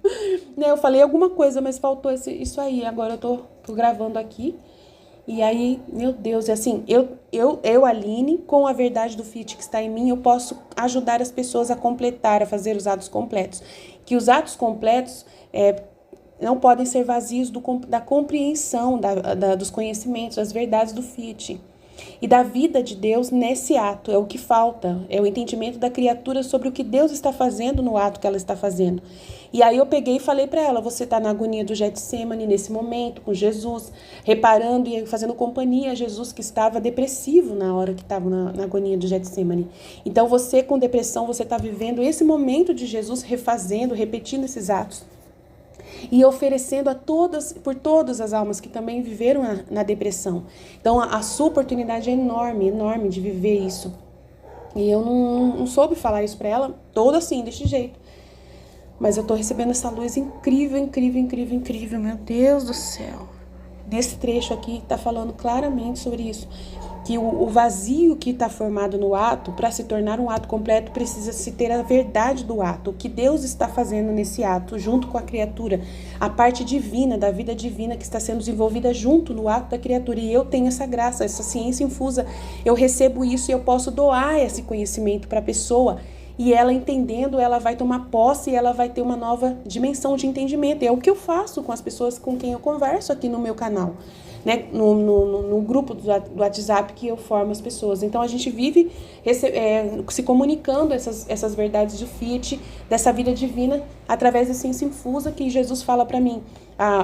né? Eu falei alguma coisa, mas faltou isso aí. Agora eu tô gravando aqui. E aí, meu Deus, é assim, eu, Aline, com a verdade do FIT que está em mim, eu posso ajudar as pessoas a completar, a fazer os atos completos. Que os atos completos não podem ser vazios da compreensão, dos conhecimentos, das verdades do FIT. E da vida de Deus nesse ato, é o que falta, é o entendimento da criatura sobre o que Deus está fazendo no ato que ela está fazendo. E aí eu peguei e falei para ela, você está na agonia do Getsemane nesse momento, com Jesus, reparando e fazendo companhia a Jesus que estava depressivo na hora que estava na agonia do Getsemane. Então você com depressão, você está vivendo esse momento de Jesus refazendo, repetindo esses atos. E oferecendo por todas as almas que também viveram na depressão. Então, a sua oportunidade é enorme, enorme de viver isso. E eu não soube falar isso pra ela, toda assim, desse jeito. Mas eu tô recebendo essa luz incrível, incrível, incrível, incrível. Meu Deus do céu. Nesse trecho aqui, tá falando claramente sobre isso. Que o vazio que está formado no ato, para se tornar um ato completo, precisa se ter a verdade do ato, o que Deus está fazendo nesse ato, junto com a criatura, a parte divina, da vida divina que está sendo desenvolvida junto no ato da criatura. E eu tenho essa graça, essa ciência infusa, eu recebo isso e eu posso doar esse conhecimento para a pessoa. E ela entendendo, ela vai tomar posse e ela vai ter uma nova dimensão de entendimento. É o que eu faço com as pessoas com quem eu converso aqui no meu canal, né? No grupo do WhatsApp que eu formo as pessoas. Então a gente vive se comunicando essas verdades do FIT, dessa vida divina, através da ciência infusa que Jesus fala para mim.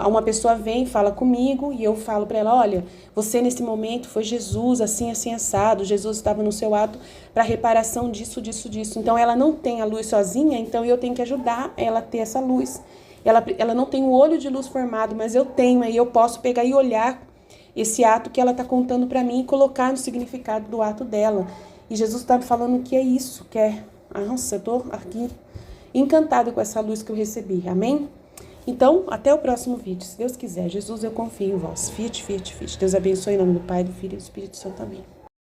Uma pessoa vem, fala comigo e eu falo para ela, olha, você nesse momento foi Jesus, assim, assim, assado, Jesus estava no seu ato para reparação disso, disso, disso. Então ela não tem a luz sozinha, então eu tenho que ajudar ela a ter essa luz. Ela não tem o olho de luz formado, mas eu tenho, aí eu posso pegar e olhar esse ato que ela está contando para mim e colocar no significado do ato dela. E Jesus está falando que é isso, que é... Nossa, eu estou aqui encantada com essa luz que eu recebi, amém? Então, até o próximo vídeo, se Deus quiser. Jesus, eu confio em vós. Fiat, fiat, fiat. Deus abençoe em nome do Pai, do Filho e do Espírito Santo, amém.